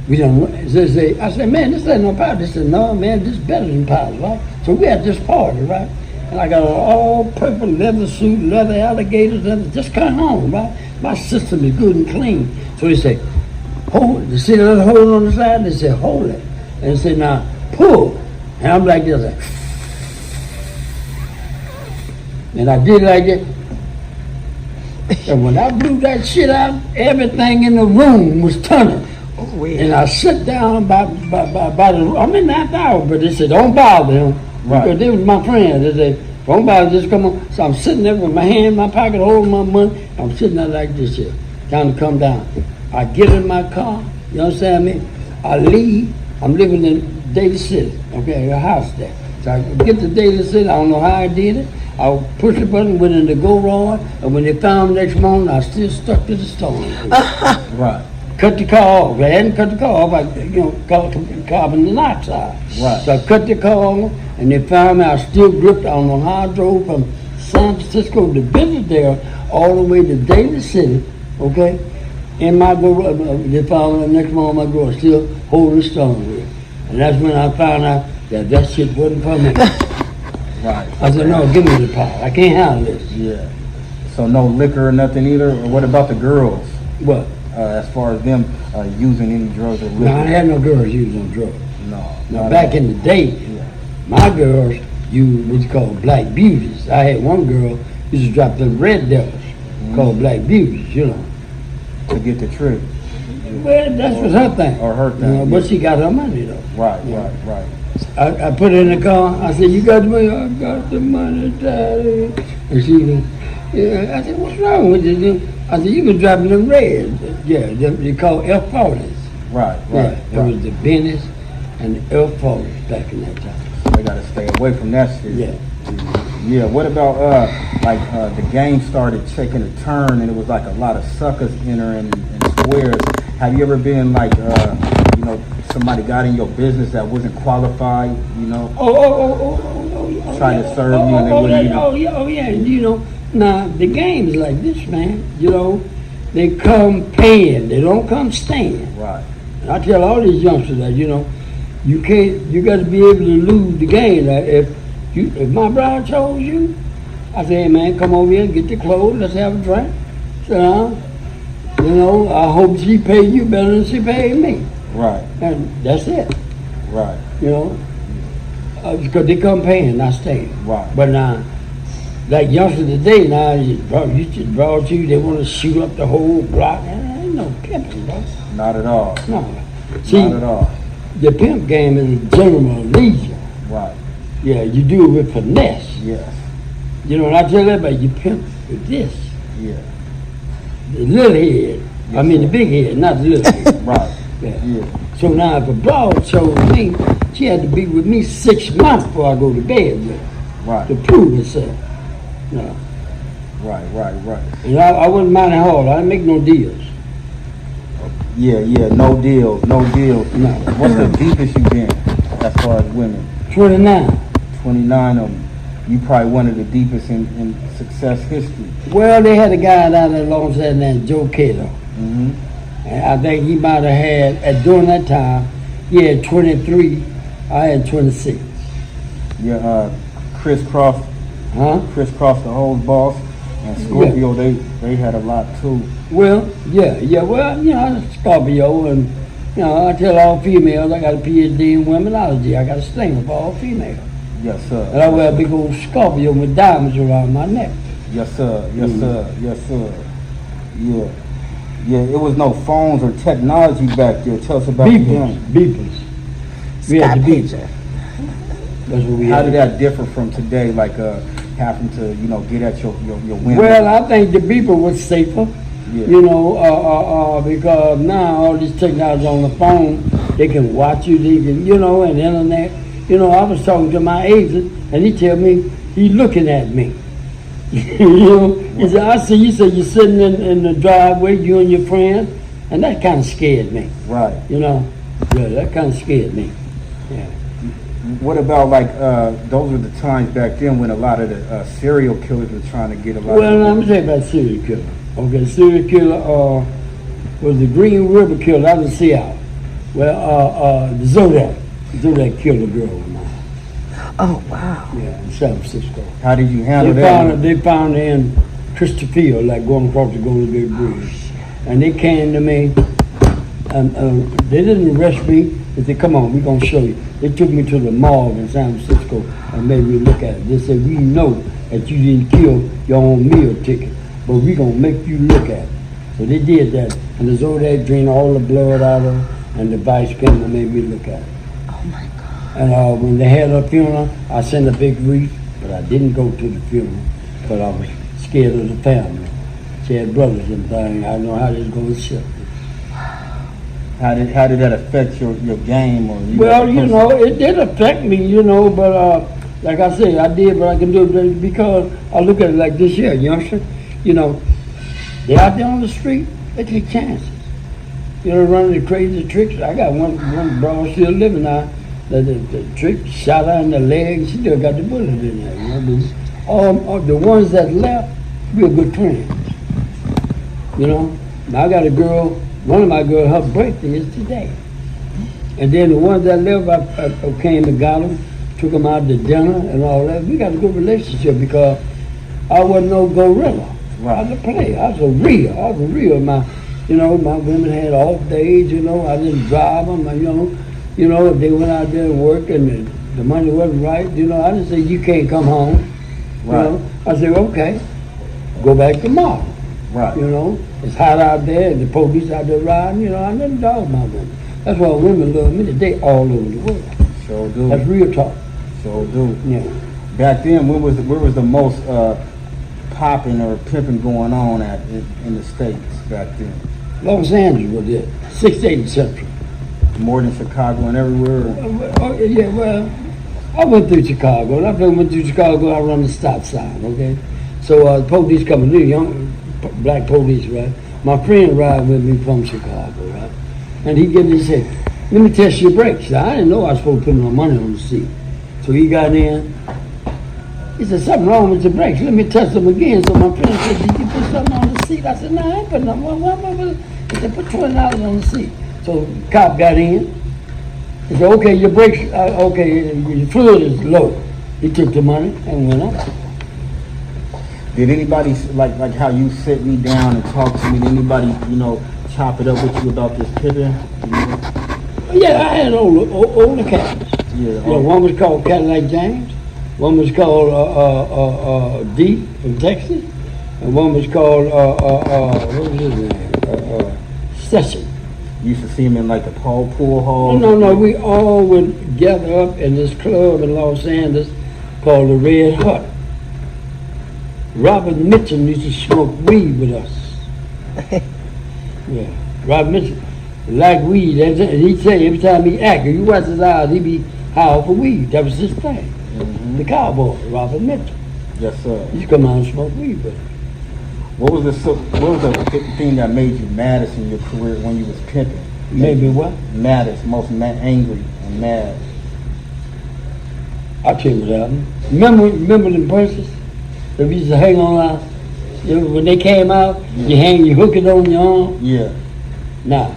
Speaker 1: we don't, they say, I said, man, this ain't no pipe. They said, no, man, this is better than pipe, right? So we had this party, right? And I got an all purple leather suit, leather alligators, and just come home, right? My system is good and clean. So they say, hold it. They see the hold on the side? They said, hold it. And they said, now, pull. And I'm like this, like, and I did like that. And when I blew that shit out, everything in the room was turning. And I sit down by the, I'm in that hour, but they said, don't bother him.
Speaker 3: Right.
Speaker 1: Because they was my friend. They said, don't bother, just come on. So I'm sitting there with my hand in my pocket, holding my money. I'm sitting there like this here, trying to come down. I get in my car, you understand me? I leave, I'm living in Daly City, okay, a house there. So I get to Daly City, I don't know how I did it. I pushed the button, went in the go rod, and when they found the next morning, I still stuck to the stone.
Speaker 3: Right.
Speaker 1: Cut the car off. I hadn't cut the car off, carbon monoxide.
Speaker 3: Right.
Speaker 1: So I cut the car off, and they found me. I still gripped. I don't know how I drove from San Francisco to visit there, all the way to Daly City, okay? In my go, they found me the next morning, my girl still holding the stone wheel. And that's when I found out that shit wasn't for me.
Speaker 3: Right.
Speaker 1: I said, no, give me the power. I can't handle this.
Speaker 3: Yeah. So no liquor or nothing either? Or what about the girls?
Speaker 1: What?
Speaker 3: As far as them using any drugs or liquor?
Speaker 1: No, I had no girls using drugs.
Speaker 3: No.
Speaker 1: Now, back in the day, my girls used what's called black beauties. I had one girl used to drop them red devils called black beauties, you know.
Speaker 3: To get the trick.
Speaker 1: Well, that's was her thing.
Speaker 3: Or her thing.
Speaker 1: You know, but she got her money, though.
Speaker 3: Right,
Speaker 1: Yeah.
Speaker 3: right.
Speaker 1: I put her in the car. I said, you got the money? I got the money, Daddy. And she was, yeah. I said, what's wrong with you? I said, you been driving them red. Yeah, they called F40s.
Speaker 3: Right.
Speaker 1: Yeah, it was the Bennett's and the F40s back in that time.
Speaker 3: They gotta stay away from that shit.
Speaker 1: Yeah.
Speaker 3: Yeah, what about the game started taking a turn and it was like a lot of suckers entering and squares. Have you ever been like somebody got in your business that wasn't qualified, you know? Trying to serve you and they wouldn't even...
Speaker 1: yeah. You know, now the game is like this, man. You know, they come paying, they don't come staying.
Speaker 3: Right.
Speaker 1: And I tell all these youngsters that, you know, you got to be able to lose the game. Like if my bride chose you, I say, hey man, come over here and get the clothes, let's have a drink. So, you know, I hope she paid you better than she paid me.
Speaker 3: Right.
Speaker 1: And that's it.
Speaker 3: Right.
Speaker 1: You know, because they come paying, not staying.
Speaker 3: Right.
Speaker 1: But now, like youngsters today, now you brought you, they want to shoot up the whole block. Ain't no pimping, bro.
Speaker 3: Not at all.
Speaker 1: No. See,
Speaker 3: Not at all.
Speaker 1: the pimp game is a general leisure.
Speaker 3: Right.
Speaker 1: Yeah, you do it with finesse.
Speaker 3: Yes.
Speaker 1: You know, and I tell everybody, you pimp with this.
Speaker 3: Yeah.
Speaker 1: The little head.
Speaker 3: Yes,
Speaker 1: I mean,
Speaker 3: sir.
Speaker 1: the big head, not the little head.
Speaker 3: Right.
Speaker 1: Yeah.
Speaker 3: Yeah.
Speaker 1: So now if a broad chose me, she had to be with me 6 months before I go to bed with her
Speaker 3: Right.
Speaker 1: to prove herself. No.
Speaker 3: Right.
Speaker 1: And I wasn't minding hard. I didn't make no deals.
Speaker 3: Yeah. No deals.
Speaker 1: No.
Speaker 3: What's the deepest you've been as far as women?
Speaker 1: 29.
Speaker 3: 29 of them. You probably one of the deepest in success history.
Speaker 1: Well, they had a guy down there alongside named Joe Cato.
Speaker 3: Mm-hmm.
Speaker 1: And I think he might have had, during that time, he had 23, I had 26.
Speaker 3: Yeah, Chris Cross, the whole boss, and Scorpio, they had a lot too.
Speaker 1: Well, well, Scorpio, and, I tell all females, I got a PhD in womenology. I got a stinger for all females.
Speaker 3: Yes, sir.
Speaker 1: And I wear a big old scorpion with diamonds around my neck.
Speaker 3: Yes, sir. Yeah, it was no phones or technology back there. Tell us about them.
Speaker 1: Beepers. We had the beeper. That's what we
Speaker 3: How
Speaker 1: had.
Speaker 3: did that differ from today, like having to, get at your women?
Speaker 1: Well, I think the beeper was safer.
Speaker 3: Yeah.
Speaker 1: Because now all this technology on the phone, they can watch you, they can, and the internet. I was talking to my agent, and he tell me he looking at me. He said, I see you. Said you're sitting in the driveway, you and your friend, and that kind of scared me.
Speaker 3: Right.
Speaker 1: Yeah, that kind of scared me. Yeah.
Speaker 3: What about those were the times back then when a lot of the serial killers were trying to get a lot.
Speaker 1: Well, let me tell you about serial killer. Okay, serial killer was the Green River killer out of Seattle. Well, the Zodiac killed a girl of mine.
Speaker 2: Oh, wow.
Speaker 1: Yeah, in San Francisco.
Speaker 3: How did you handle that?
Speaker 1: They found her in Crystal Field, like going across the Golden Gate Bridge. And they came to me, and they didn't arrest me. They said, come on, we're going to show you. They took me to the morgue in San Francisco and made me look at it. They said, we know that you didn't kill your own meal ticket, but we're going to make you look at it. So they did that. And the Zodiac drained all the blood out of her, and the vice came and made me look at it.
Speaker 2: Oh, my God.
Speaker 1: And when they had her funeral, I sent a big wreath, but I didn't go to the funeral because I was scared of the family. She had brothers and things. I know how this goes to ship.
Speaker 3: How did that affect your game?
Speaker 1: It did affect me, but like I said, I did what I can do because I look at it like this here, youngster. They're out there on the street, they take chances. Running the crazy tricks. I got one broad still living now. The trick shot her in the leg, she still got the bullet in there. All the ones that left, we're good friends. Now I got a girl, one of my girls, her birthday is today. And then the ones that left, I came and got them, took them out to dinner and all that. We got a good relationship because I wasn't no gorilla.
Speaker 3: Right.
Speaker 1: I was a player. I was a real. My women had off days, I didn't drive them, if they went out there and worked and the money wasn't right, I didn't say, you can't come home.
Speaker 3: Right.
Speaker 1: I said, okay, go back tomorrow.
Speaker 3: Right.
Speaker 1: It's hot out there and the police out there riding, I never dog my women. That's why women love me today all over the world.
Speaker 3: Sure do.
Speaker 1: That's real talk.
Speaker 3: Sure do.
Speaker 1: Yeah.
Speaker 3: Back then, where was the most popping or pimping going on in the States back then?
Speaker 1: Los Angeles was it, 680 Central.
Speaker 3: More than Chicago and everywhere?
Speaker 1: I went through Chicago, and after I went through Chicago, I run the stop sign, okay? So the police coming through, young black police, right? My friend ride with me from Chicago, right? And he said, let me test your brakes. I didn't know I was supposed to put no money on the seat. So he got in. He said, something wrong with your brakes. Let me test them again. So my friend said, did you put something on the seat? I said, no, I ain't put nothing. He said, put $20 on the seat. So the cop got in. He said, okay, your brakes, your fluid is low. He took the money and went up.
Speaker 3: Did anybody, like how you sit me down and talk to me, did anybody, chop it up with you about this pimping?
Speaker 1: Yeah, I had older cats.
Speaker 3: Yeah.
Speaker 1: One was called Cadillac James. One was called Deep from Texas. And one was called, what was his name? Session.
Speaker 3: You used to see him in like the pool hall?
Speaker 1: No, we all would gather up in this club in Los Angeles called the Red Hut. Robert Mitchell used to smoke weed with us. Yeah, Robert Mitchell like weed. And he say every time he act, if you watch his eyes, he be high off of weed. That was his thing.
Speaker 3: Mm-hmm.
Speaker 1: The cowboy, Robert Mitchell.
Speaker 3: Yes, sir.
Speaker 1: He used to come out and smoke weed with him.
Speaker 3: What was the thing that made you maddest in your career when you was pimping?
Speaker 1: Maybe what?
Speaker 3: Maddest, most angry and mad.
Speaker 1: I'll tell you what happened. Remember them purses that we used to hang on our, you know, when they came out, you hook it on your arm?
Speaker 3: Yeah.
Speaker 1: Now,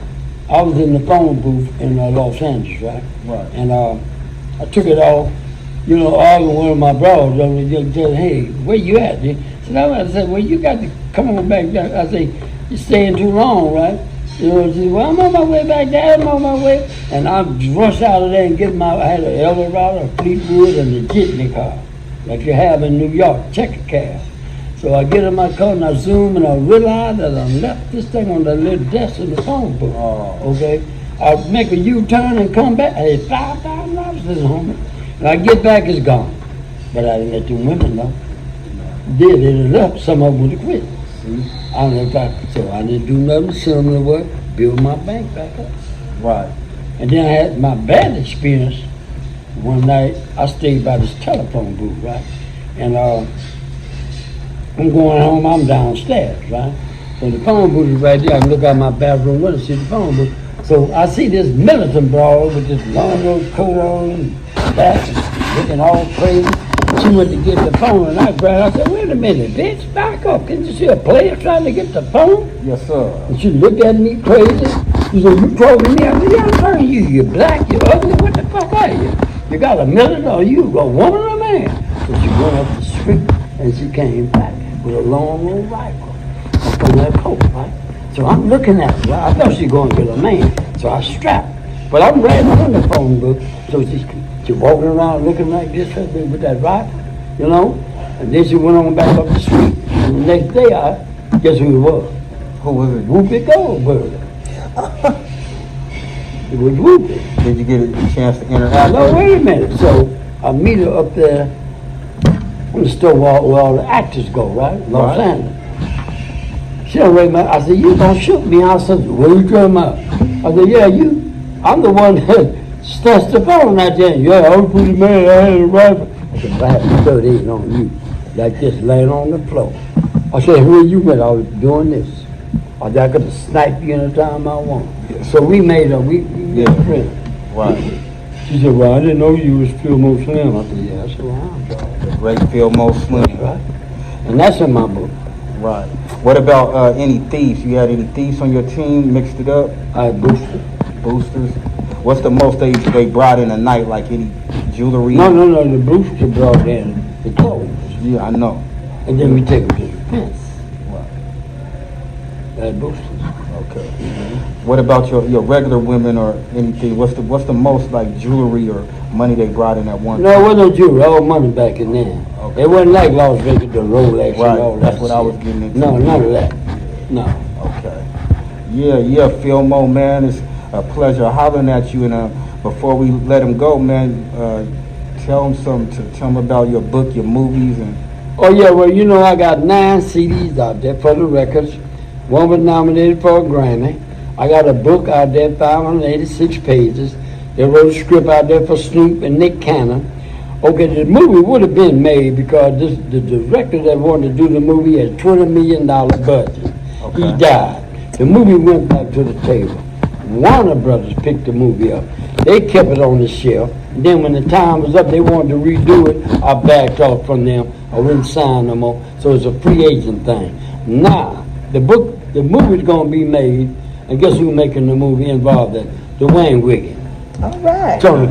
Speaker 1: I was in the phone booth in Los Angeles, right?
Speaker 3: Right.
Speaker 1: And I took it off, you know, arguing with one of my brothers over there, just said, hey, where you at? I said, well, you got to come on back there. I say, you're staying too long, right? You know, she said, well, I'm on my way back there, I'm on my way. And I rushed out of there and I had an Eldorado, a Fleetwood, and a jitney car, like you have in New York, checker cab. So I get in my car and I zoom and I realize that I left this thing on the little desk in the phone book.
Speaker 3: Oh.
Speaker 1: Okay? I make a U-turn and come back, I had $5,000 this homie. And I get back, it's gone. But I didn't let the women know. Did it left, some of them would have quit.
Speaker 3: See?
Speaker 1: I don't know if so I didn't do nothing similar work, build my bank back up.
Speaker 3: Right.
Speaker 1: And then I had my bad experience. One night, I stayed by this telephone booth, right? And I'm going home, I'm downstairs, right? So the phone booth is right there. I can look out my bathroom window, see the phone booth. So I see this militant broad with this long little coat on and back, looking all crazy. She went to get the phone and I grabbed. I said, wait a minute, bitch, back up. Can't you see a player trying to get the phone?
Speaker 3: Yes, sir.
Speaker 1: And she looked at me crazy. She said, you trolling me? I said, yeah, I'm telling you, you're black, you're ugly, what the fuck are you? You got a militant or you a woman or a man? So she went up the street and she came back with a long old rifle up on that coat, right? So I'm looking at her, right? I thought she was going to get a man. So I strapped. But I'm right on the phone book. So she walking around looking like this with that rifle, you know? And then she went on back up the street. And the next day, guess who it was?
Speaker 3: Who was it?
Speaker 1: Whoopi Goldberg. It was Whoopi.
Speaker 3: Did you get a chance to interact?
Speaker 1: No, wait a minute. So I meet her up there on the store where all the actors go, right? Los Angeles. She don't rate my. I said, you gonna shoot me? I said, what are you talking about? I said, yeah, you. I'm the one that snatched the phone out there. Yeah, I was pretty mad. I had a rifle. I said, but I had 38 on you, like this, laying on the floor. I said, who are you with? I was doing this. I said, I could have sniped you anytime I want. So we made friends.
Speaker 3: Right.
Speaker 1: She said, well, I didn't know you was Filmore Slim. I said, yeah, that's who I am, dog.
Speaker 3: The great Filmore Slim.
Speaker 1: Right. And that's in my book.
Speaker 3: Right. What about any thieves? You had any thieves on your team? Mixed it up?
Speaker 1: I had boosters.
Speaker 3: Boosters. What's the most they brought in a night? Like any jewelry?
Speaker 1: No. The booster brought in the clothes.
Speaker 3: Yeah, I know.
Speaker 1: And then we take them to the fence.
Speaker 3: Right.
Speaker 1: That boosters.
Speaker 3: Okay. What about your regular women or anything? What's the most like jewelry or money they brought in at one
Speaker 1: No,
Speaker 3: time?
Speaker 1: it wasn't no jewelry. All money back in there.
Speaker 3: Okay.
Speaker 1: It wasn't like Las Vegas, the Rolex and all
Speaker 3: Right.
Speaker 1: that.
Speaker 3: That's what I was getting into.
Speaker 1: No, none of that. No.
Speaker 3: Okay. Yeah, Filmore, man. It's a pleasure hollering at you. And before we let him go, man, tell him about your book, your movies, and.
Speaker 1: Oh yeah, well you know I got 9 CDs out there for the records. One was nominated for a Grammy. I got a book out there, 586 pages. They wrote a script out there for Snoop and Nick Cannon. Okay, the movie would have been made because the director that wanted to do the movie had $20 million budget.
Speaker 3: Okay.
Speaker 1: He died. The movie went back to the table. Warner Brothers picked the movie up. They kept it on the shelf. And then when the time was up, they wanted to redo it. I backed off from them. I wouldn't sign no more. So it's a free agent thing. Now, the movie's gonna be made, and guess who's making the movie involved in? Dwayne Wiggins.
Speaker 2: All right.
Speaker 1: Tony.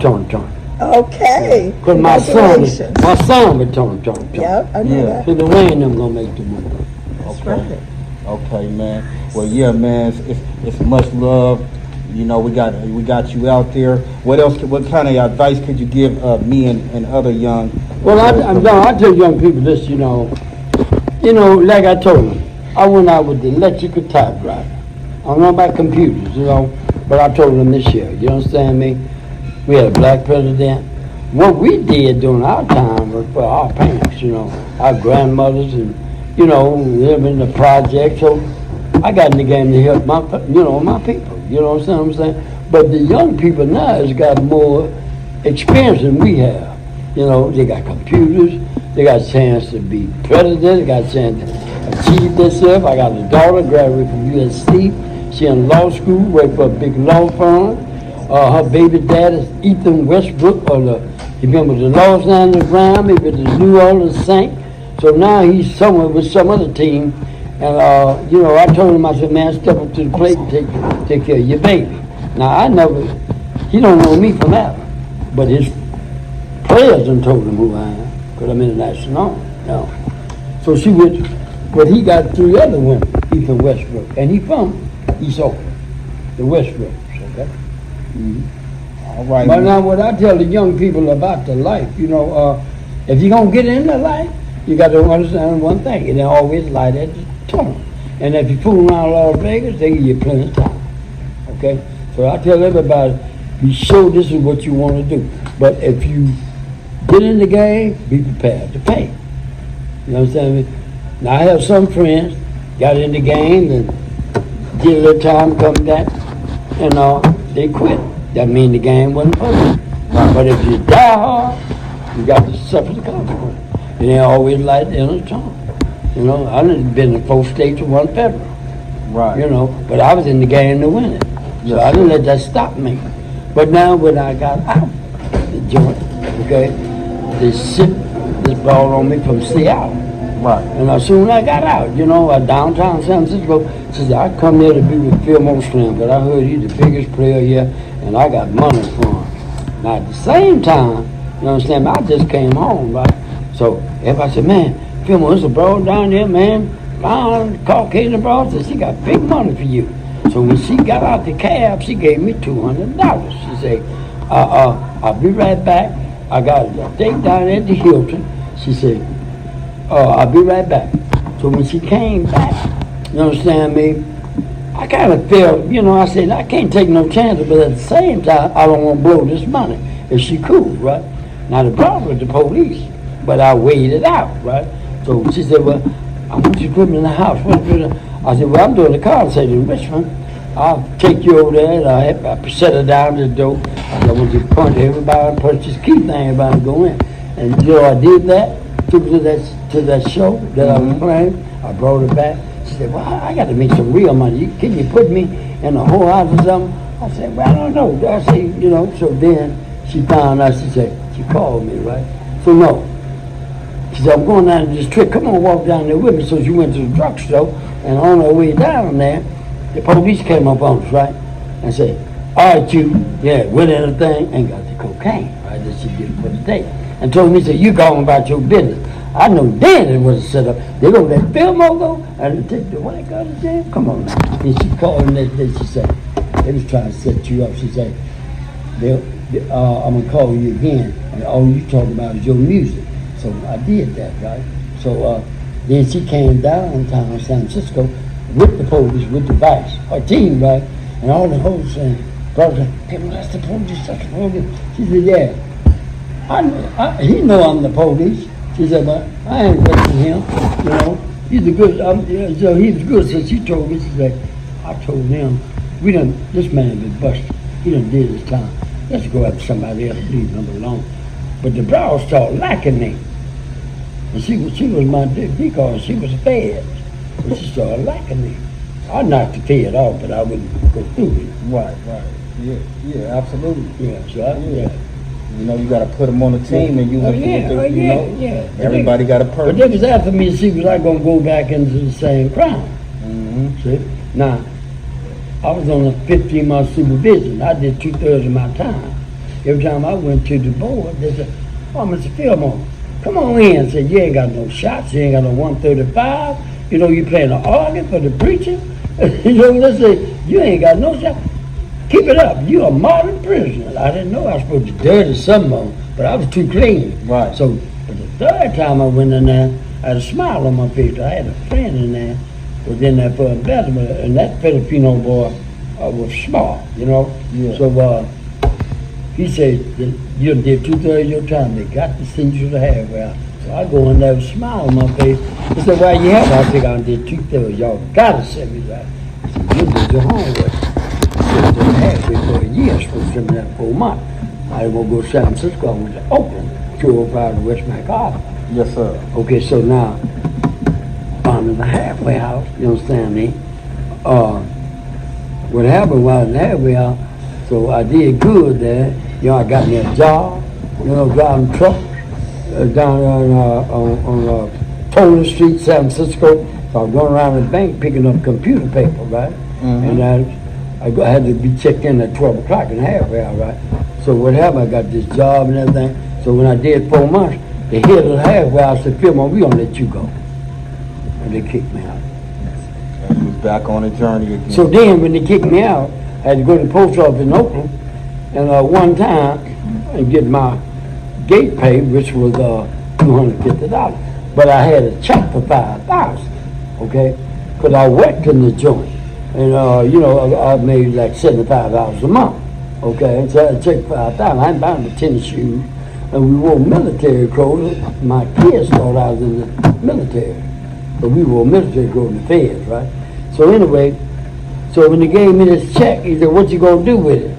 Speaker 2: Okay.
Speaker 1: Because my son was Tony.
Speaker 2: Yep, I know that.
Speaker 1: So Dwayne them gonna make the movie.
Speaker 2: That's
Speaker 3: Okay.
Speaker 2: right.
Speaker 3: Okay, man. Well, yeah, man. It's much love. You know, we got you out there. What else? What kind of advice could you give me and other young?
Speaker 1: Well, I tell young people this. You know, like I told them, I went out with the electrical typewriter. I don't know about computers, you know, but I told them this year. You understand me? We had a black president. What we did during our time was for our parents, you know, our grandmothers and you know, live in the project. So I got in the game to help my people. You know what I'm saying? But the young people now has got more experience than we have. You know, they got computers, they got a chance to be president, they got a chance to achieve themselves. I got a daughter, graduated from USC. She in law school, work for a big law firm. Her baby dad is Ethan Westbrook, he been with the Los Angeles Rams, he been with the New Orleans Saints. So now he's somewhere with some other team. And, you know, I told him, I said, man, step up to the plate and take care of your baby. Now, he don't know me from Adam, but his players done told him who I am, because I'm international. No. So she went, but he got 3 other women, Ethan Westbrook, and he from East Oakland, the Westbrooks, okay? Mm-hmm.
Speaker 3: All right.
Speaker 1: But now what I tell the young people about the life, you know, if you're going to get into life, you got to understand one thing, it ain't always light at the tunnel. And if you fool around Las Vegas, they give you plenty of time, okay? So I tell everybody, be sure this is what you want to do. But if you get in the game, be prepared to pay. You know what I'm saying? Now I have some friends got in the game and did a little time, come back, and they quit. That means the game wasn't for you. But if you die hard, you got to suffer the consequence. It ain't always like the end of the tunnel. You know, I done been in 4 states and 1 federal.
Speaker 3: Right.
Speaker 1: You know, but I was in the game to win it. So I didn't let that stop me. But now when I got out the joint, okay, they shipped this ball on me from Seattle.
Speaker 3: Right.
Speaker 1: And as soon as I got out, you know, downtown San Francisco, says I come there to be with Filmore Slim, but I heard he's the biggest player here, and I got money for him. Now at the same time, you understand, I just came home, right? So everybody said, man, Filmore, there's a broad down there, man, found Caucasian broad, said she got big money for you. So when she got out the cab, she gave me $200. She said, I'll be right back. I got a date down at the Hilton. She said, I'll be right back. So when she came back, you understand me, I kind of felt, you know, I said, I can't take no chances, but at the same time, I don't want to blow this money. Is she cool, right? Now the problem was the police, but I weighed it out, right? So she said, well, I want you to put me in the house. I said, well, I'm doing the concert in Richmond. I'll take you over there. I set her down to the door. I want you to point to everybody, punch this key thing, everybody go in. And you know, I did that, took her to that show that I was playing. I brought her back. She said, well, I got to make some real money. Can you put me in a whole house or something? I said, well, I don't know. I said, you know, so then she found out, she called me, right? So no. She said, I'm going down to this trick. Come on, walk down there with me. So she went to the drugstore, and on her way down there, the police came up on us, right? And said, all right, you, with anything, and got the cocaine, right, that she did for the day. And told me, said, you going about your business. I know then it was set up. They gonna let Filmore go, and take the white guy to jail? Come on now. And she called me next day, she said, they was trying to set you up. She said, I'm gonna call you again, and all you talking about is your music. So I did that, right? So then she came downtown San Francisco with the police, with the vice, her team, right? And all the hoes saying, brother, hey, that's the police, that's the police. She said, yeah. He know I'm the police. She said, but I ain't arresting him, you know. He's a good, so he was good. So she told me, she said, I told him, this man been busted. He done did his time. Let's go after somebody else, leave him alone. But the brows started liking me. And she was my because she was a fed. And she started liking me. I knocked the fed off, but I wouldn't go through it.
Speaker 3: Right. Yeah, absolutely.
Speaker 1: Yeah, so
Speaker 3: You know, you got to put them on the team, and you know, everybody got a purpose.
Speaker 1: But they was after me to see was I going to go back into the same crime.
Speaker 3: Mm-hmm.
Speaker 1: See? Now, I was on a 15-month supervision. I did 2/3 of my time. Every time I went to the board, they said, oh, Mr. Filmore, come on in. Said, you ain't got no shots, you ain't got no 135. You know, you playing the organ for the preacher. You know, let's say, you ain't got no shots. Keep it up. You a modern prisoner. I didn't know I was supposed to dirty some of them, but I was too clean.
Speaker 3: Right.
Speaker 1: So, but the 3rd time I went in there, I had a smile on my face. I had a friend in there, was in there for embezzlement, and that Filipino boy was smart, you know.
Speaker 3: Yeah.
Speaker 1: So he said, you did 2/3 of your time. They got to send you to halfway out. So I go in there with a smile on my face. He said, why you have? I think I did 2 thirds. Y'all gotta send me that. You did your homework. I had me for a year, supposed to send me that 4 months. I didn't want to go to San Francisco. I went to Oakland, 205 to West McAllen.
Speaker 3: Yes, sir.
Speaker 1: Okay, so now I'm in the halfway house, you understand me? What happened while in the halfway house, so I did good there. You know, I got me a job, you know, driving trucks down on Toller Street, San Francisco. So I was going around the bank picking up computer paper, right?
Speaker 3: Mm-hmm.
Speaker 1: And I had to be checked in at 12 o'clock in the halfway hour, right? So what happened, I got this job and everything. So when I did 4 months, the head of the halfway house said, Filmore, we gonna let you go. And they kicked me out.
Speaker 3: And you was back on a journey again.
Speaker 1: So then when they kicked me out, I had to go to the post office in Oakland, and one time, and get my gate pay, which was $250. But I had a check for $5,000, okay? Because I worked in the joint. And, you know, I made like $75 a month, okay? So I had a check for $5,000. I hadn't bought the tennis shoes. And we wore military clothes. My kids thought I was in the military. But we wore military clothes in the feds, right? So anyway, so when they gave me this check, he said, what you gonna do with it?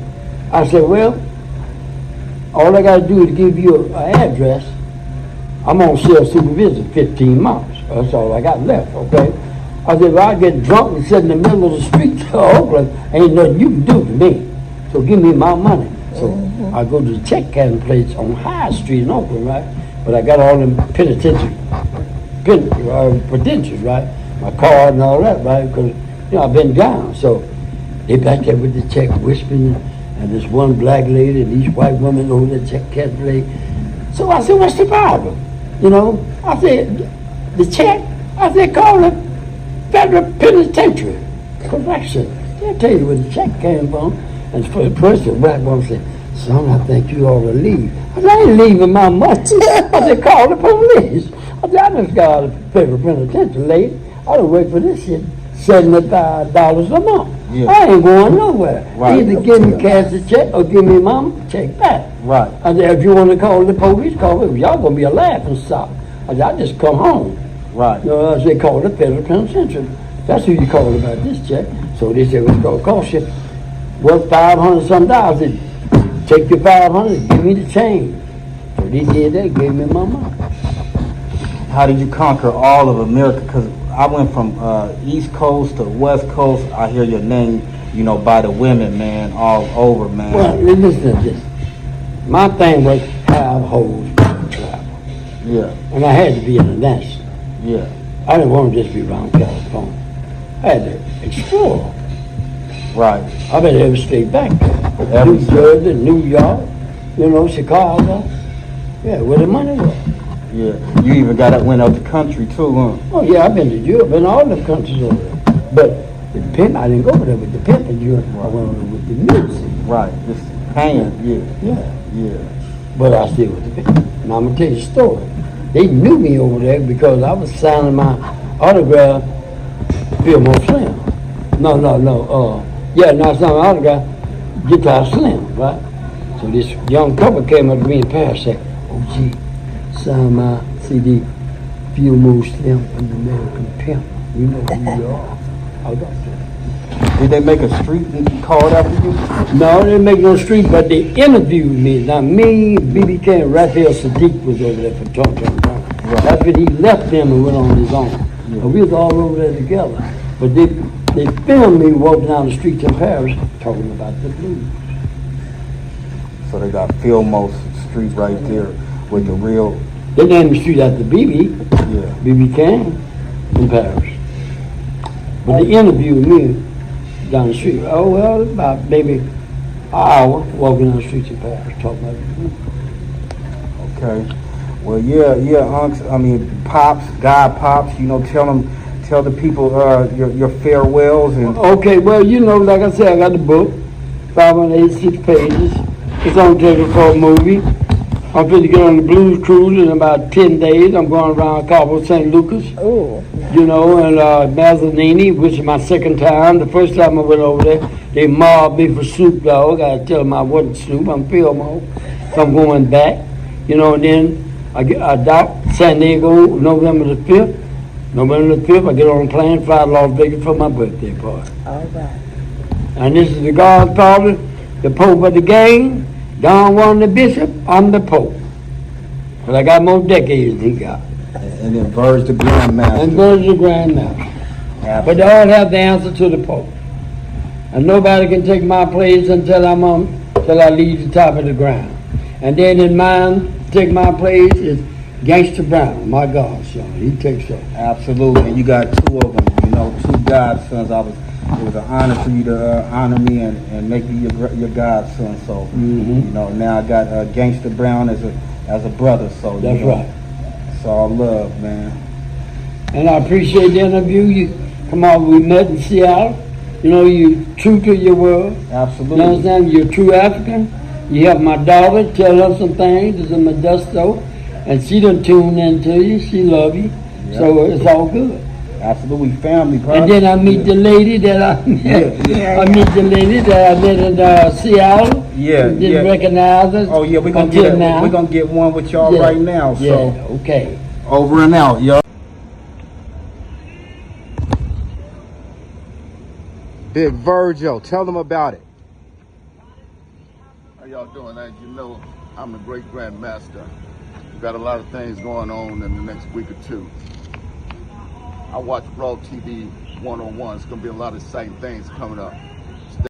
Speaker 1: I said, well, all I gotta do is give you an address. I'm on self-supervision 15 months. That's all I got left, okay? I said, well, I get drunk and sit in the middle of the street of Oakland, ain't nothing you can do to me. So give me my money. So I go to the check counting place on High Street in Oakland, right? But I got all them penitentiary credentials, right? My card and all that, right? Because, you know, I've been down. So they back there with the check whispering, and this one black lady and these white women over there check counting lady. So I said, what's the problem? You know, I said, the check? I said, call it Federal Penitentiary Correction. They'll tell you where the check came from. And for the person, the black woman said, son, I think you ought to leave. I said, I ain't leaving my money. I said, call the police. I said, I just got a federal penitentiary lady. I don't wait for this shit, $75 a month. Yeah. I ain't going nowhere. Right. Either give me cash the check or give me my check back. Right. I said, if you want to call the police, call me. Y'all gonna be a laughing stock. I said, I just come home. Right. You know, they call it federal penitentiary. That's who you call about this check. So they said, what's gonna cost you? Well, $500 some dollars. I said, take your $500, give me the change. So they did that, gave me my money.
Speaker 3: How did you conquer all of America? Because I went from East Coast to West Coast. I hear your name, you know, by the women, man, all over, man.
Speaker 1: Well, listen to this. My thing was have hoes travel. Yeah. And I had to be international. Yeah. I didn't want to just be around California. I had to explore. Right. I've been every state back there. New Jersey, New York, you know, Chicago. Yeah, where the money was.
Speaker 3: Yeah. You even went out the country too, huh?
Speaker 1: Oh yeah, I've been to Europe and all the countries over there. But the pimp, I didn't go over there with the pimp in Europe. I went over with the music.
Speaker 3: Right. Just paying. Yeah.
Speaker 1: But I still with the pimp. Now I'm gonna tell you a story. They knew me over there because I was signing my autograph, Filmore Slim. No. Yeah, not signing my autograph, Guitar Slim, right? So this young couple came up to me in Paris and said, oh gee, sign my CD, Filmore Slim and the American Pimp. You know who you are. I got that.
Speaker 3: Did they make a street called after you?
Speaker 1: No, they didn't make no street, but they interviewed me. Now me, B.B. King, and Raphael Sadiq was over there for Tom. Right. That's when he left them and went on his own. Yeah. And we was all over there together. But they filmed me walking down the streets in Paris talking about the blues.
Speaker 3: So they got Filmore Street right there with the real...
Speaker 1: They named the street after B.B. Yeah. B.B. King in Paris. But they interviewed me down the street. Oh, well, about maybe an hour walking down the streets in Paris talking about the blues.
Speaker 3: Okay. Well, yeah, unks. I mean, pops, God pops. You know, tell the people your farewells and.
Speaker 1: Okay, well, you know, like I said, I got the book, 586 pages. It's on table for a movie. I'm going to get on the blues cruise in about 10 days. I'm going around Cabo St. Lucas. Oh. You know, and Mazzanini, which is my second time. The first time I went over there, they mobbed me for Snoop Dogg. I tell them I wasn't Snoop. I'm Filmore. So I'm going back. You know, and then I dock San Diego November the 5th. November the 5th, I get on a plane, fly to Las Vegas for my birthday party.
Speaker 2: All right.
Speaker 1: And this is the Godfather, the Pope of the game. Don Juan the Bishop, I'm the Pope. But I got more decades than he got.
Speaker 3: And then Verge the Grandmaster.
Speaker 1: And Verge the Grandmaster. But they all have the answer to the Pope. And nobody can take my place until I leave the top of the ground. And then in mine, take my place is Gangster Brown, my godson. He takes over.
Speaker 3: Absolutely. And you got two of them, you know, two godsons. It was an honor for you to honor me and make me your godson. So, you know, now I got Gangster Brown as a brother. So
Speaker 1: that's right.
Speaker 3: It's all love, man.
Speaker 1: And I appreciate the interview. You come on, we met in Seattle. You know, you true to your word.
Speaker 3: Absolutely.
Speaker 1: You understand? You're a true African. You have my daughter, tell her some things. It's in Modesto. And she done tune into you. She love you. Yep. So it's all good.
Speaker 3: Absolutely, family, bro.
Speaker 1: And then I meet the lady that I met. I meet the lady that I met in Seattle.
Speaker 3: Yeah,
Speaker 1: Didn't recognize us.
Speaker 3: Oh yeah, we're gonna get one with y'all right now. So
Speaker 1: okay.
Speaker 3: Over and out, yo. Big Virgil, tell them about it.
Speaker 4: How y'all doing? As you know, I'm the great grandmaster. We've got a lot of things going on in the next week or two. I watch Raw TV 101. It's going to be a lot of exciting things coming up.